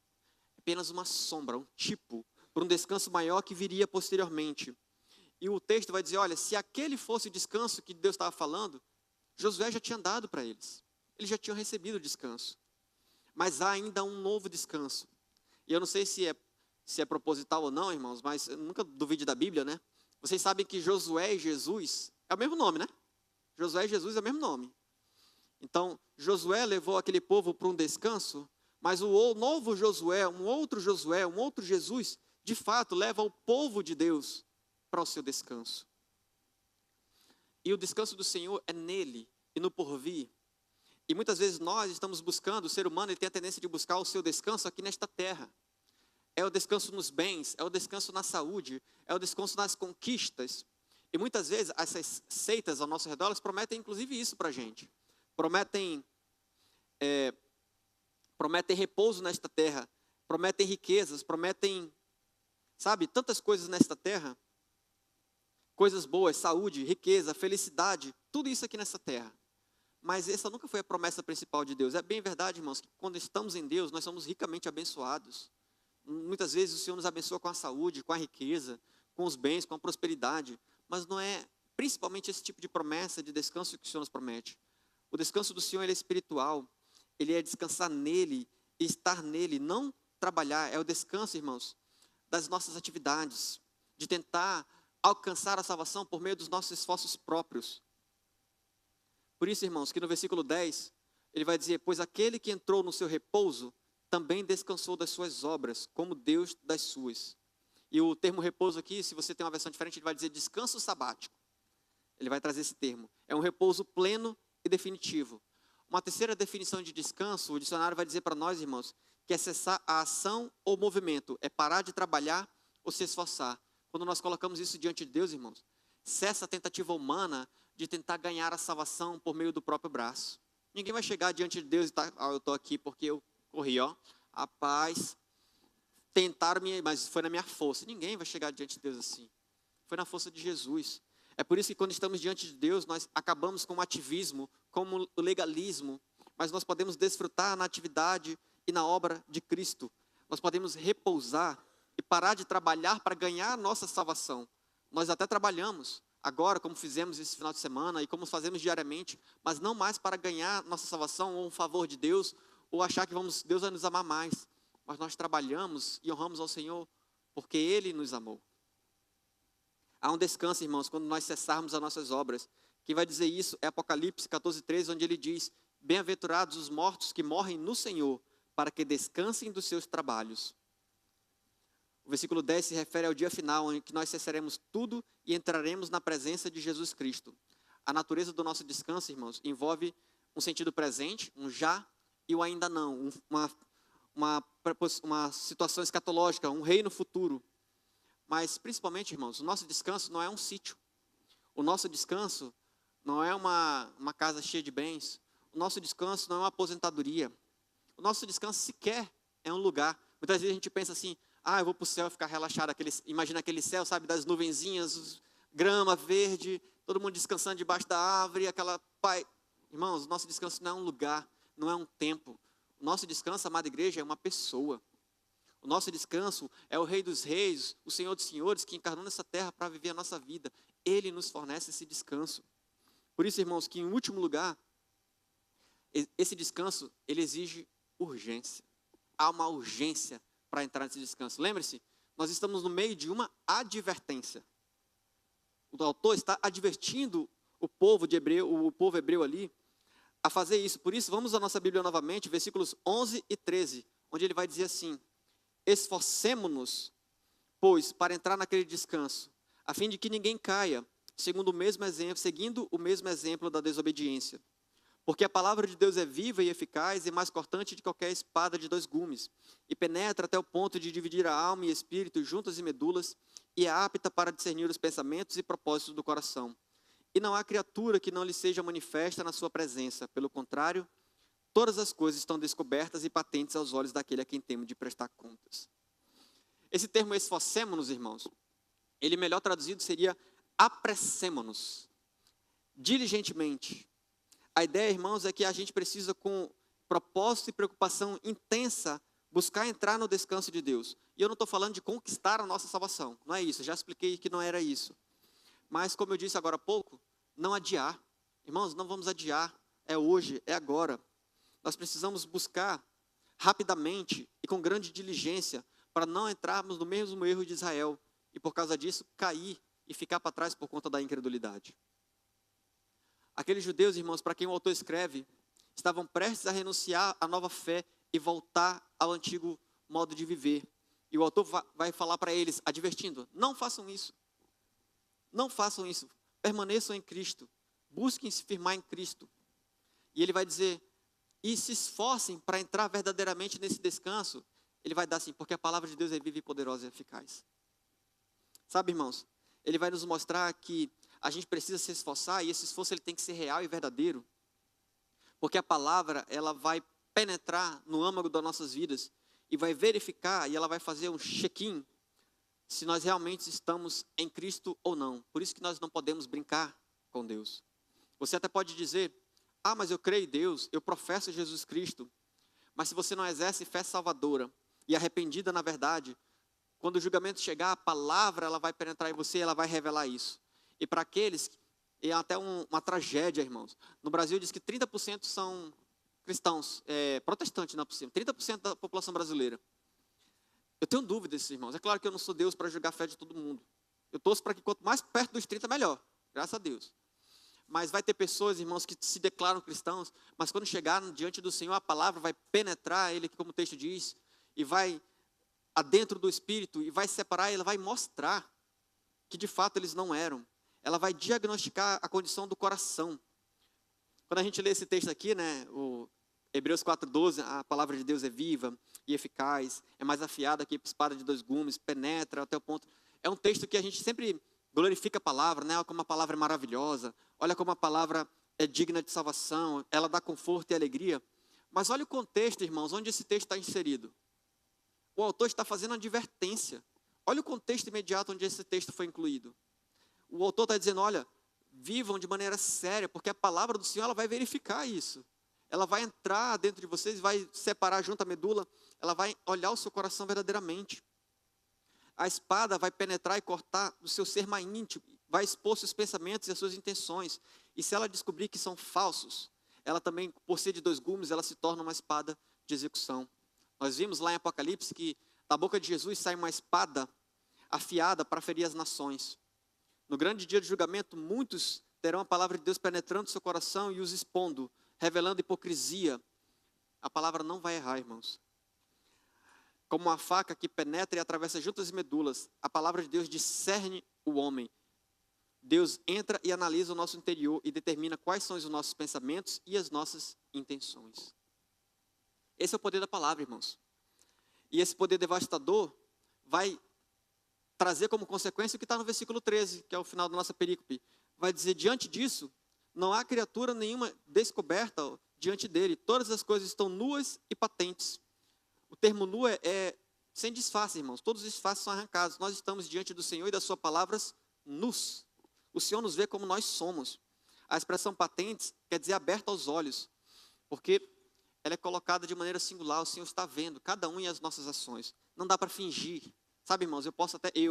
apenas uma sombra, um tipo, para um descanso maior que viria posteriormente. E o texto vai dizer, olha, se aquele fosse o descanso que Deus estava falando, Josué já tinha dado para eles. Eles já tinham recebido o descanso. Mas há ainda um novo descanso. E eu não sei se é proposital ou não, irmãos, mas eu nunca duvide da Bíblia, né? Vocês sabem que Josué e Jesus é o mesmo nome, né? Josué e Jesus é o mesmo nome. Então, Josué levou aquele povo para um descanso, mas o novo Josué, um outro Jesus, de fato, leva o povo de Deus para o seu descanso. E o descanso do Senhor é nele e no porvir. E muitas vezes nós estamos buscando, o ser humano ele tem a tendência de buscar o seu descanso aqui nesta terra. É o descanso nos bens, é o descanso na saúde, é o descanso nas conquistas. E muitas vezes essas seitas ao nosso redor, elas prometem inclusive isso para a gente. Prometem repouso nesta terra, prometem riquezas, prometem, sabe, tantas coisas nesta terra. Coisas boas, saúde, riqueza, felicidade, tudo isso aqui nessa terra. Mas essa nunca foi a promessa principal de Deus. É bem verdade, irmãos, que quando estamos em Deus, nós somos ricamente abençoados. Muitas vezes o Senhor nos abençoa com a saúde, com a riqueza, com os bens, com a prosperidade. Mas não é principalmente esse tipo de promessa, de descanso que o Senhor nos promete. O descanso do Senhor ele é espiritual. Ele é descansar nele e estar nele, não trabalhar. É o descanso, irmãos, das nossas atividades, de tentar alcançar a salvação por meio dos nossos esforços próprios. Por isso, irmãos, que no versículo 10, ele vai dizer, pois aquele que entrou no seu repouso, também descansou das suas obras, como Deus das suas. E o termo repouso aqui, se você tem uma versão diferente, ele vai dizer descanso sabático. Ele vai trazer esse termo. É um repouso pleno e definitivo. Uma terceira definição de descanso, o dicionário vai dizer para nós, irmãos, que é cessar a ação ou movimento, é parar de trabalhar ou se esforçar. Quando nós colocamos isso diante de Deus, irmãos, cessa a tentativa humana de tentar ganhar a salvação por meio do próprio braço. Ninguém vai chegar diante de Deus e eu estou aqui porque eu corri, rapaz, tentaram me, mas foi na minha força. Ninguém vai chegar diante de Deus assim. Foi na força de Jesus. É por isso que quando estamos diante de Deus, nós acabamos com o ativismo, com o legalismo, mas nós podemos desfrutar na atividade e na obra de Cristo. Nós podemos repousar e parar de trabalhar para ganhar a nossa salvação. Nós até trabalhamos agora, como fizemos esse final de semana e como fazemos diariamente, mas não mais para ganhar nossa salvação ou um favor de Deus, ou achar que Deus vai nos amar mais. Mas nós trabalhamos e honramos ao Senhor porque Ele nos amou. Há um descanso, irmãos, quando nós cessarmos as nossas obras. Quem vai dizer isso é Apocalipse 14:13, onde ele diz, bem-aventurados os mortos que morrem no Senhor, para que descansem dos seus trabalhos. O versículo 10 se refere ao dia final, em que nós cessaremos tudo e entraremos na presença de Jesus Cristo. A natureza do nosso descanso, irmãos, envolve um sentido presente, um já e o ainda não, uma situação escatológica, um reino futuro. Mas, principalmente, irmãos, o nosso descanso não é um sítio. O nosso descanso não é uma casa cheia de bens. O nosso descanso não é uma aposentadoria. O nosso descanso sequer é um lugar. Muitas vezes a gente pensa assim, eu vou para o céu e ficar relaxado. Imagina aquele céu, sabe, das nuvenzinhas, grama verde, todo mundo descansando debaixo da árvore, Irmãos, o nosso descanso não é um lugar, não é um tempo. O nosso descanso, amada igreja, é uma pessoa. O nosso descanso é o Rei dos Reis, o Senhor dos Senhores, que encarnou nessa terra para viver a nossa vida. Ele nos fornece esse descanso. Por isso, irmãos, que em último lugar, esse descanso, ele exige urgência. Há uma urgência para entrar nesse descanso. Lembre-se, nós estamos no meio de uma advertência. O autor está advertindo o povo hebreu ali, a fazer isso. Por isso, vamos à nossa Bíblia novamente, versículos 11 e 13, onde ele vai dizer assim: esforcemo-nos, pois, para entrar naquele descanso, a fim de que ninguém caia, seguindo o mesmo exemplo da desobediência. Porque a palavra de Deus é viva e eficaz e mais cortante de qualquer espada de 2 gumes, e penetra até o ponto de dividir a alma e espírito, juntas e medulas, e é apta para discernir os pensamentos e propósitos do coração. E não há criatura que não lhe seja manifesta na sua presença. Pelo contrário, todas as coisas estão descobertas e patentes aos olhos daquele a quem temos de prestar contas. Esse termo esforcemo-nos, irmãos, ele melhor traduzido seria apressemo-nos, diligentemente. A ideia, irmãos, é que a gente precisa, com propósito e preocupação intensa, buscar entrar no descanso de Deus. E eu não estou falando de conquistar a nossa salvação, não é isso, eu já expliquei que não era isso. Mas, como eu disse agora há pouco, não adiar. Irmãos, não vamos adiar, é hoje, é agora. Nós precisamos buscar rapidamente e com grande diligência para não entrarmos no mesmo erro de Israel e, por causa disso, cair e ficar para trás por conta da incredulidade. Aqueles judeus, irmãos, para quem o autor escreve, estavam prestes a renunciar à nova fé e voltar ao antigo modo de viver. E o autor vai falar para eles, advertindo: não façam isso. Não façam isso. Permaneçam em Cristo. Busquem se firmar em Cristo. E ele vai dizer, e se esforcem para entrar verdadeiramente nesse descanso. Ele vai dar assim, porque a palavra de Deus é viva e poderosa e eficaz. Sabe, irmãos, ele vai nos mostrar que a gente precisa se esforçar, e esse esforço ele tem que ser real e verdadeiro. Porque a palavra, ela vai penetrar no âmago das nossas vidas, e vai verificar, e ela vai fazer um check-in, se nós realmente estamos em Cristo ou não. Por isso que nós não podemos brincar com Deus. Você até pode dizer, mas eu creio em Deus, eu professo Jesus Cristo. Mas se você não exerce fé salvadora e arrependida na verdade, quando o julgamento chegar, a palavra ela vai penetrar em você e ela vai revelar isso. E para aqueles, é até uma tragédia, irmãos. No Brasil diz que 30% são cristãos, protestantes, não é possível. 30% da população brasileira. Eu tenho dúvidas, irmãos. É claro que eu não sou Deus para julgar a fé de todo mundo. Eu torço para que quanto mais perto dos 30, melhor. Graças a Deus. Mas vai ter pessoas, irmãos, que se declaram cristãos, mas quando chegar diante do Senhor, a palavra vai penetrar ele, como o texto diz, e vai adentro do Espírito, e vai separar, ela vai mostrar que de fato eles não eram. Ela vai diagnosticar a condição do coração. Quando a gente lê esse texto aqui, né, o Hebreus 4:12, a palavra de Deus é viva e eficaz, é mais afiada que espada de 2 gumes, penetra até o ponto. É um texto que a gente sempre glorifica a palavra, né? Olha como a palavra é maravilhosa, olha como a palavra é digna de salvação, ela dá conforto e alegria. Mas olha o contexto, irmãos, onde esse texto está inserido. O autor está fazendo uma advertência. Olha o contexto imediato onde esse texto foi incluído. O autor está dizendo, olha, vivam de maneira séria, porque a palavra do Senhor ela vai verificar isso. Ela vai entrar dentro de vocês, vai separar junto a medula, ela vai olhar o seu coração verdadeiramente. A espada vai penetrar e cortar o seu ser mais íntimo, vai expor seus pensamentos e as suas intenções. E se ela descobrir que são falsos, ela também, por ser de 2 gumes, ela se torna uma espada de execução. Nós vimos lá em Apocalipse que da boca de Jesus sai uma espada afiada para ferir as nações. No grande dia de julgamento, muitos terão a palavra de Deus penetrando seu coração e os expondo, revelando hipocrisia. A palavra não vai errar, irmãos. Como uma faca que penetra e atravessa juntas e medulas, a palavra de Deus discerne o homem. Deus entra e analisa o nosso interior e determina quais são os nossos pensamentos e as nossas intenções. Esse é o poder da palavra, irmãos. E esse poder devastador vai trazer como consequência o que está no versículo 13, que é o final da nossa perícope. Vai dizer, diante disso, não há criatura nenhuma descoberta, diante dele. Todas as coisas estão nuas e patentes. O termo nu é sem disfarce, irmãos. Todos os disfarces são arrancados. Nós estamos diante do Senhor e das suas palavras nus. O Senhor nos vê como nós somos. A expressão patentes quer dizer aberta aos olhos, porque ela é colocada de maneira singular. O Senhor está vendo cada um e as nossas ações. Não dá para fingir. Sabe, irmãos,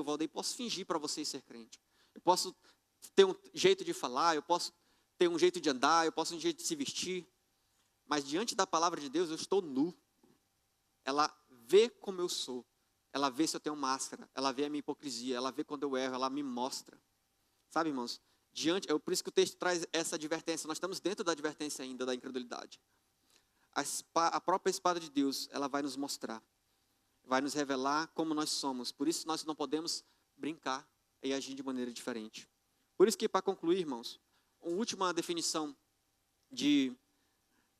Valdeir, posso fingir para vocês ser crente. Eu posso ter um jeito de falar, eu posso ter um jeito de andar, eu posso ter um jeito de se vestir. Mas diante da palavra de Deus, eu estou nu. Ela vê como eu sou. Ela vê se eu tenho máscara. Ela vê a minha hipocrisia. Ela vê quando eu erro. Ela me mostra. Sabe, irmãos? Por isso que o texto traz essa advertência. Nós estamos dentro da advertência ainda da incredulidade. A própria espada de Deus, ela vai nos mostrar. Vai nos revelar como nós somos. Por isso nós não podemos brincar e agir de maneira diferente. Por isso que, para concluir, irmãos, uma última definição de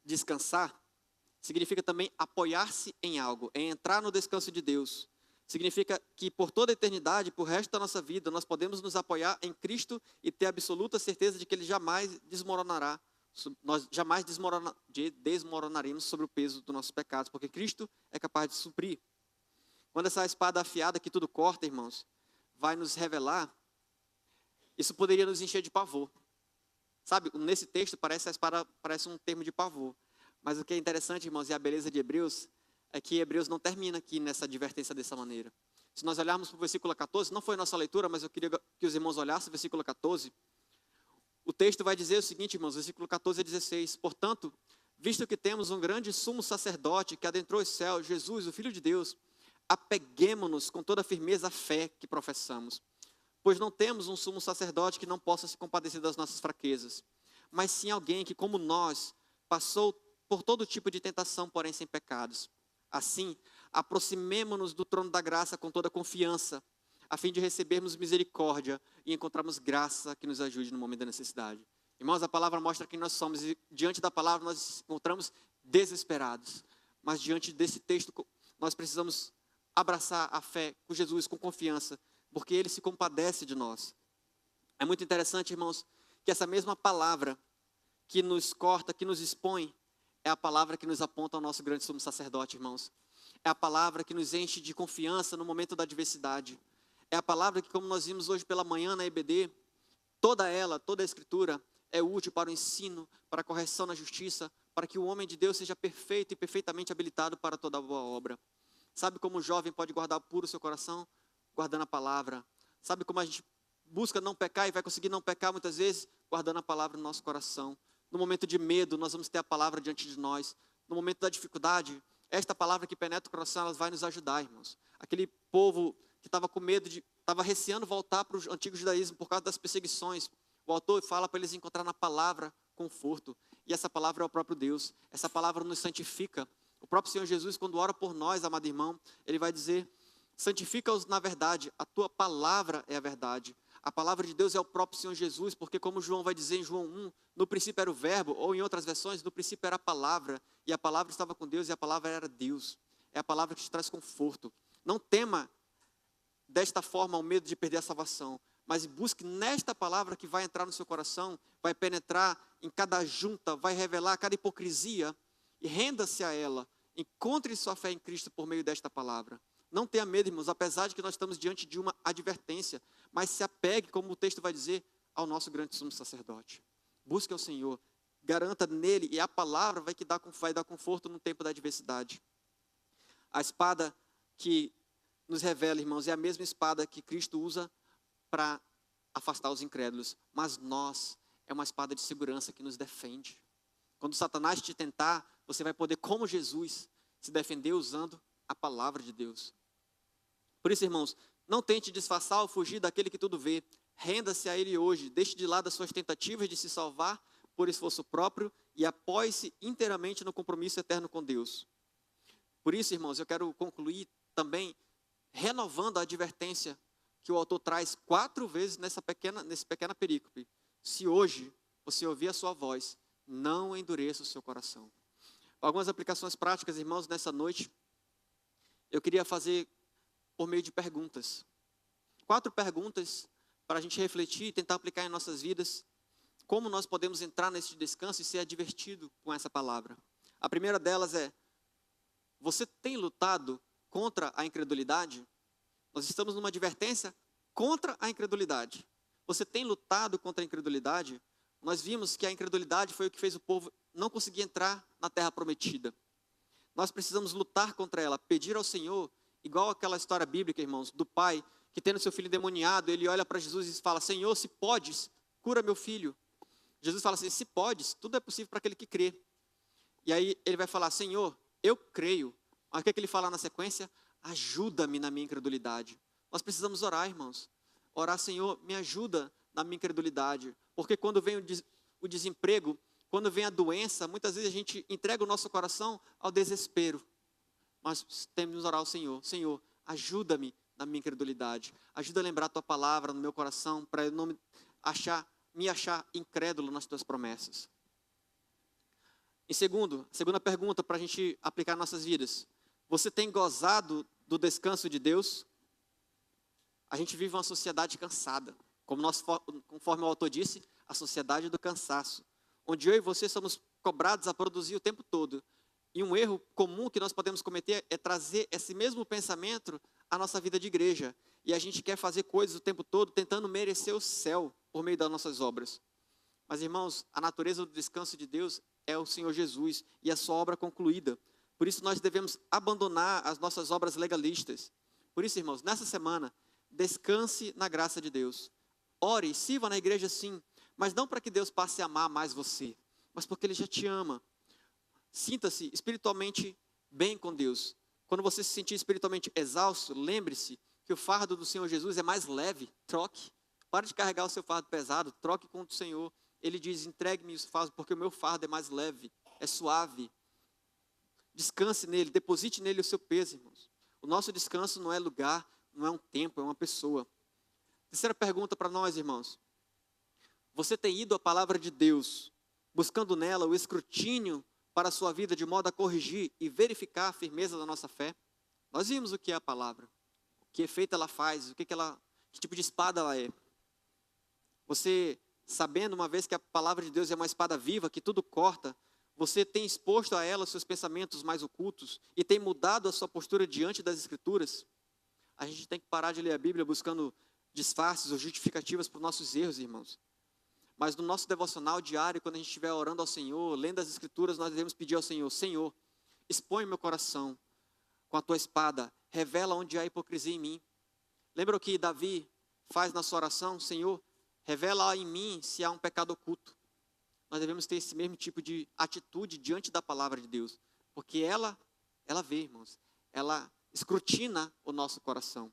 descansar significa também apoiar-se em algo, é entrar no descanso de Deus. Significa que por toda a eternidade, por resto da nossa vida, nós podemos nos apoiar em Cristo e ter absoluta certeza de que Ele jamais desmoronará. Nós jamais desmoronaremos sobre o peso dos nossos pecados, porque Cristo é capaz de suprir. Quando essa espada afiada que tudo corta, irmãos, vai nos revelar, isso poderia nos encher de pavor. Sabe, nesse texto a espada parece um termo de pavor. Mas o que é interessante, irmãos, e a beleza de Hebreus, é que Hebreus não termina aqui nessa advertência dessa maneira. Se nós olharmos para o versículo 14, não foi nossa leitura, mas eu queria que os irmãos olhassem o versículo 14. O texto vai dizer o seguinte, irmãos, versículo 14 a 16. Portanto, visto que temos um grande sumo sacerdote que adentrou os céus, Jesus, o Filho de Deus, apeguemo-nos com toda a firmeza à fé que professamos. Pois não temos um sumo sacerdote que não possa se compadecer das nossas fraquezas, mas sim alguém que, como nós, passou por todo tipo de tentação, porém sem pecados. Assim, aproximemo-nos do trono da graça com toda confiança, a fim de recebermos misericórdia e encontrarmos graça que nos ajude no momento da necessidade. Irmãos, a palavra mostra quem nós somos e diante da palavra nós nos encontramos desesperados. Mas diante desse texto nós precisamos abraçar a fé com Jesus com confiança, porque Ele se compadece de nós. É muito interessante, irmãos, que essa mesma palavra que nos corta, que nos expõe, é a palavra que nos aponta ao nosso grande sumo sacerdote, irmãos. É a palavra que nos enche de confiança no momento da adversidade. É a palavra que, como nós vimos hoje pela manhã na EBD, toda a Escritura é útil para o ensino, para a correção na justiça, para que o homem de Deus seja perfeito e perfeitamente habilitado para toda boa obra. Sabe como o jovem pode guardar puro o seu coração? Guardando a palavra. Sabe como a gente busca não pecar e vai conseguir não pecar muitas vezes? Guardando a palavra no nosso coração. No momento de medo, nós vamos ter a palavra diante de nós. No momento da dificuldade, esta palavra que penetra o coração, ela vai nos ajudar, irmãos. Aquele povo que estava com medo, estava receando voltar para o antigo judaísmo por causa das perseguições. O autor fala para eles encontrar na palavra conforto. E essa palavra é o próprio Deus. Essa palavra nos santifica. O próprio Senhor Jesus, quando ora por nós, amado irmão, Ele vai dizer: santifica-os na verdade, a tua palavra é a verdade. A palavra de Deus é o próprio Senhor Jesus, porque como João vai dizer em João 1, no princípio era o verbo, ou em outras versões, no princípio era a palavra, e a palavra estava com Deus, e a palavra era Deus. É a palavra que te traz conforto. Não tema desta forma o medo de perder a salvação, mas busque nesta palavra que vai entrar no seu coração, vai penetrar em cada junta, vai revelar cada hipocrisia, e renda-se a ela. Encontre sua fé em Cristo por meio desta palavra. Não tenha medo, irmãos, apesar de que nós estamos diante de uma advertência, mas se apegue, como o texto vai dizer, ao nosso grande sumo sacerdote. Busque ao Senhor, garanta nele, e a palavra vai dar conforto no tempo da adversidade. A espada que nos revela, irmãos, é a mesma espada que Cristo usa para afastar os incrédulos, mas é uma espada de segurança que nos defende. Quando Satanás te tentar, você vai poder, como Jesus, se defender usando a palavra de Deus. Por isso, irmãos, não tente disfarçar ou fugir daquele que tudo vê. Renda-se a Ele hoje. Deixe de lado as suas tentativas de se salvar por esforço próprio e apoie-se inteiramente no compromisso eterno com Deus. Por isso, irmãos, eu quero concluir também renovando a advertência que o autor traz 4 vezes nesse pequena perícope. Se hoje você ouvir a sua voz, não endureça o seu coração. Algumas aplicações práticas, irmãos, nessa noite, eu queria fazer por meio de perguntas. 4 perguntas para a gente refletir e tentar aplicar em nossas vidas, como nós podemos entrar nesse descanso e ser advertido com essa palavra. A primeira delas é: você tem lutado contra a incredulidade? Nós estamos numa advertência contra a incredulidade. Você tem lutado contra a incredulidade? Nós vimos que a incredulidade foi o que fez o povo não conseguir entrar na terra prometida. Nós precisamos lutar contra ela, pedir ao Senhor, igual aquela história bíblica, irmãos, do pai que tendo seu filho endemoniado, ele olha para Jesus e fala: Senhor, se podes, cura meu filho. Jesus fala assim: se podes, tudo é possível para aquele que crê. E aí ele vai falar: Senhor, eu creio. Mas o que é que ele fala na sequência? Ajuda-me na minha incredulidade. Nós precisamos orar, irmãos. Orar: Senhor, me ajuda na minha incredulidade. Porque quando vem o desemprego, quando vem a doença, muitas vezes a gente entrega o nosso coração ao desespero. Mas temos que orar ao Senhor: Senhor, ajuda-me na minha incredulidade. Ajuda a lembrar a tua palavra no meu coração, para eu não me achar incrédulo nas tuas promessas. Em segundo, a segunda pergunta para a gente aplicar em nossas vidas: você tem gozado do descanso de Deus? A gente vive uma sociedade cansada. Conforme o autor disse, a sociedade do cansaço. Onde eu e você somos cobrados a produzir o tempo todo. E um erro comum que nós podemos cometer é trazer esse mesmo pensamento à nossa vida de igreja. E a gente quer fazer coisas o tempo todo tentando merecer o céu por meio das nossas obras. Mas, irmãos, a natureza do descanso de Deus é o Senhor Jesus e a sua obra concluída. Por isso nós devemos abandonar as nossas obras legalistas. Por isso, irmãos, nessa semana, descanse na graça de Deus. Ore, sirva na igreja sim, mas não para que Deus passe a amar mais você, mas porque Ele já te ama. Sinta-se espiritualmente bem com Deus. Quando você se sentir espiritualmente exausto, lembre-se que o fardo do Senhor Jesus é mais leve. Troque. Pare de carregar o seu fardo pesado, troque com o Senhor. Ele diz: entregue-me o fardo, porque o meu fardo é mais leve, é suave. Descanse nele, deposite nele o seu peso, irmãos. O nosso descanso não é lugar, não é um tempo, é uma pessoa. Terceira pergunta para nós, irmãos: você tem ido à palavra de Deus, buscando nela o escrutínio para a sua vida, de modo a corrigir e verificar a firmeza da nossa fé? Nós vimos o que é a palavra, que efeito ela faz, que tipo de espada ela é. Você, sabendo uma vez que a palavra de Deus é uma espada viva, que tudo corta, você tem exposto a ela os seus pensamentos mais ocultos e tem mudado a sua postura diante das Escrituras? A gente tem que parar de ler a Bíblia buscando disfarces ou justificativas para os nossos erros, irmãos. Mas no nosso devocional diário, quando a gente estiver orando ao Senhor, lendo as Escrituras, nós devemos pedir ao Senhor: Senhor, expõe meu coração com a tua espada, revela onde há hipocrisia em mim. Lembra o que Davi faz na sua oração? Senhor, revela em mim se há um pecado oculto. Nós devemos ter esse mesmo tipo de atitude diante da palavra de Deus, porque ela vê, irmãos, ela escrutina o nosso coração.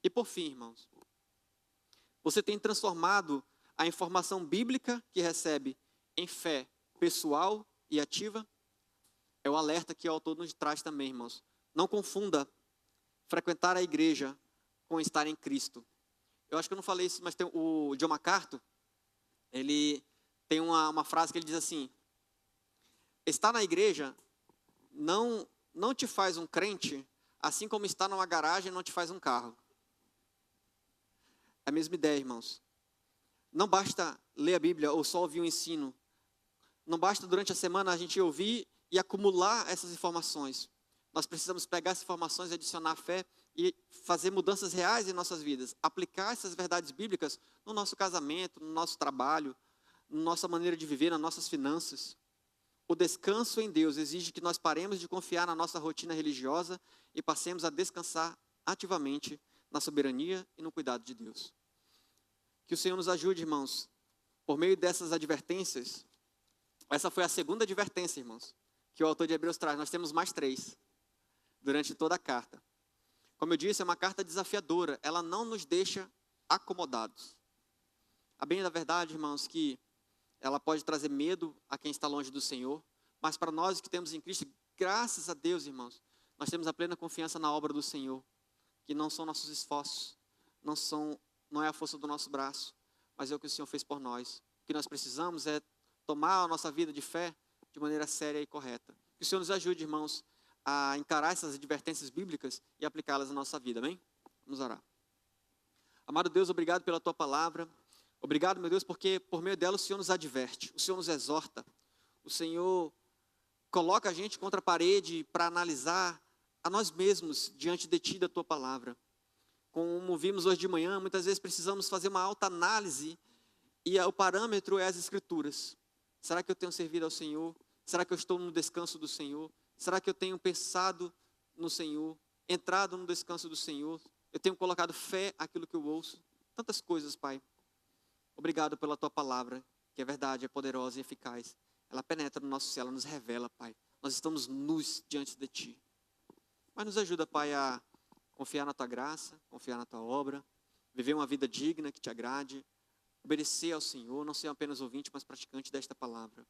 E por fim, irmãos, você tem transformado a informação bíblica que recebe em fé pessoal e ativa? É o alerta que o autor nos traz também, irmãos. Não confunda frequentar a igreja com estar em Cristo. Eu acho que eu não falei isso, mas tem o John MacArthur, ele tem uma frase que ele diz assim: estar na igreja não te faz um crente, assim como estar numa garagem não te faz um carro. É a mesma ideia, irmãos. Não basta ler a Bíblia ou só ouvir o ensino. Não basta durante a semana a gente ouvir e acumular essas informações. Nós precisamos pegar essas informações, adicionar fé e fazer mudanças reais em nossas vidas. Aplicar essas verdades bíblicas no nosso casamento, no nosso trabalho, na nossa maneira de viver, nas nossas finanças. O descanso em Deus exige que nós paremos de confiar na nossa rotina religiosa e passemos a descansar ativamente na soberania e no cuidado de Deus. Que o Senhor nos ajude, irmãos, por meio dessas advertências. Essa foi a segunda advertência, irmãos, que o autor de Hebreus traz. Nós temos mais 3 durante toda a carta. Como eu disse, é uma carta desafiadora. Ela não nos deixa acomodados. A bem da verdade, irmãos, que ela pode trazer medo a quem está longe do Senhor, mas para nós que temos em Cristo, graças a Deus, irmãos, nós temos a plena confiança na obra do Senhor, que não são nossos esforços, não é a força do nosso braço, mas é o que o Senhor fez por nós. O que nós precisamos é tomar a nossa vida de fé de maneira séria e correta. Que o Senhor nos ajude, irmãos, a encarar essas advertências bíblicas e aplicá-las na nossa vida, amém? Vamos orar. Amado Deus, obrigado pela Tua palavra, Obrigado, meu Deus, porque por meio dela o Senhor nos adverte, o Senhor nos exorta, o Senhor coloca a gente contra a parede para analisar a nós mesmos diante de Ti, da Tua palavra. Como vimos hoje de manhã, muitas vezes precisamos fazer uma alta análise e o parâmetro é as Escrituras. Será que eu tenho servido ao Senhor? Será que eu estou no descanso do Senhor? Será que eu tenho pensado no Senhor? Entrado no descanso do Senhor? Eu tenho colocado fé naquilo que eu ouço? Tantas coisas, Pai. Obrigado pela Tua palavra, que é verdade, é poderosa e eficaz. Ela penetra no nosso ser, ela nos revela, Pai. Nós estamos nus diante de Ti. Mas nos ajuda, Pai, a confiar na Tua graça, confiar na Tua obra, viver uma vida digna que Te agrade, obedecer ao Senhor, não ser apenas ouvinte, mas praticante desta palavra.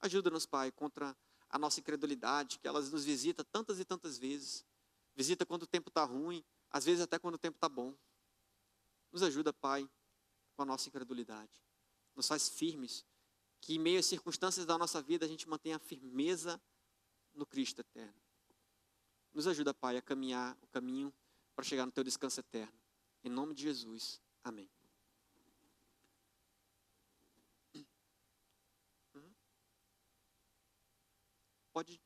Ajuda-nos, Pai, contra a nossa incredulidade, que ela nos visita tantas e tantas vezes. Visita quando o tempo está ruim, às vezes até quando o tempo está bom. Nos ajuda, Pai, com a nossa incredulidade. Nos faz firmes, que em meio às circunstâncias da nossa vida a gente mantenha a firmeza no Cristo eterno. Nos ajuda, Pai, a caminhar o caminho para chegar no Teu descanso eterno. Em nome de Jesus. Amém. Pode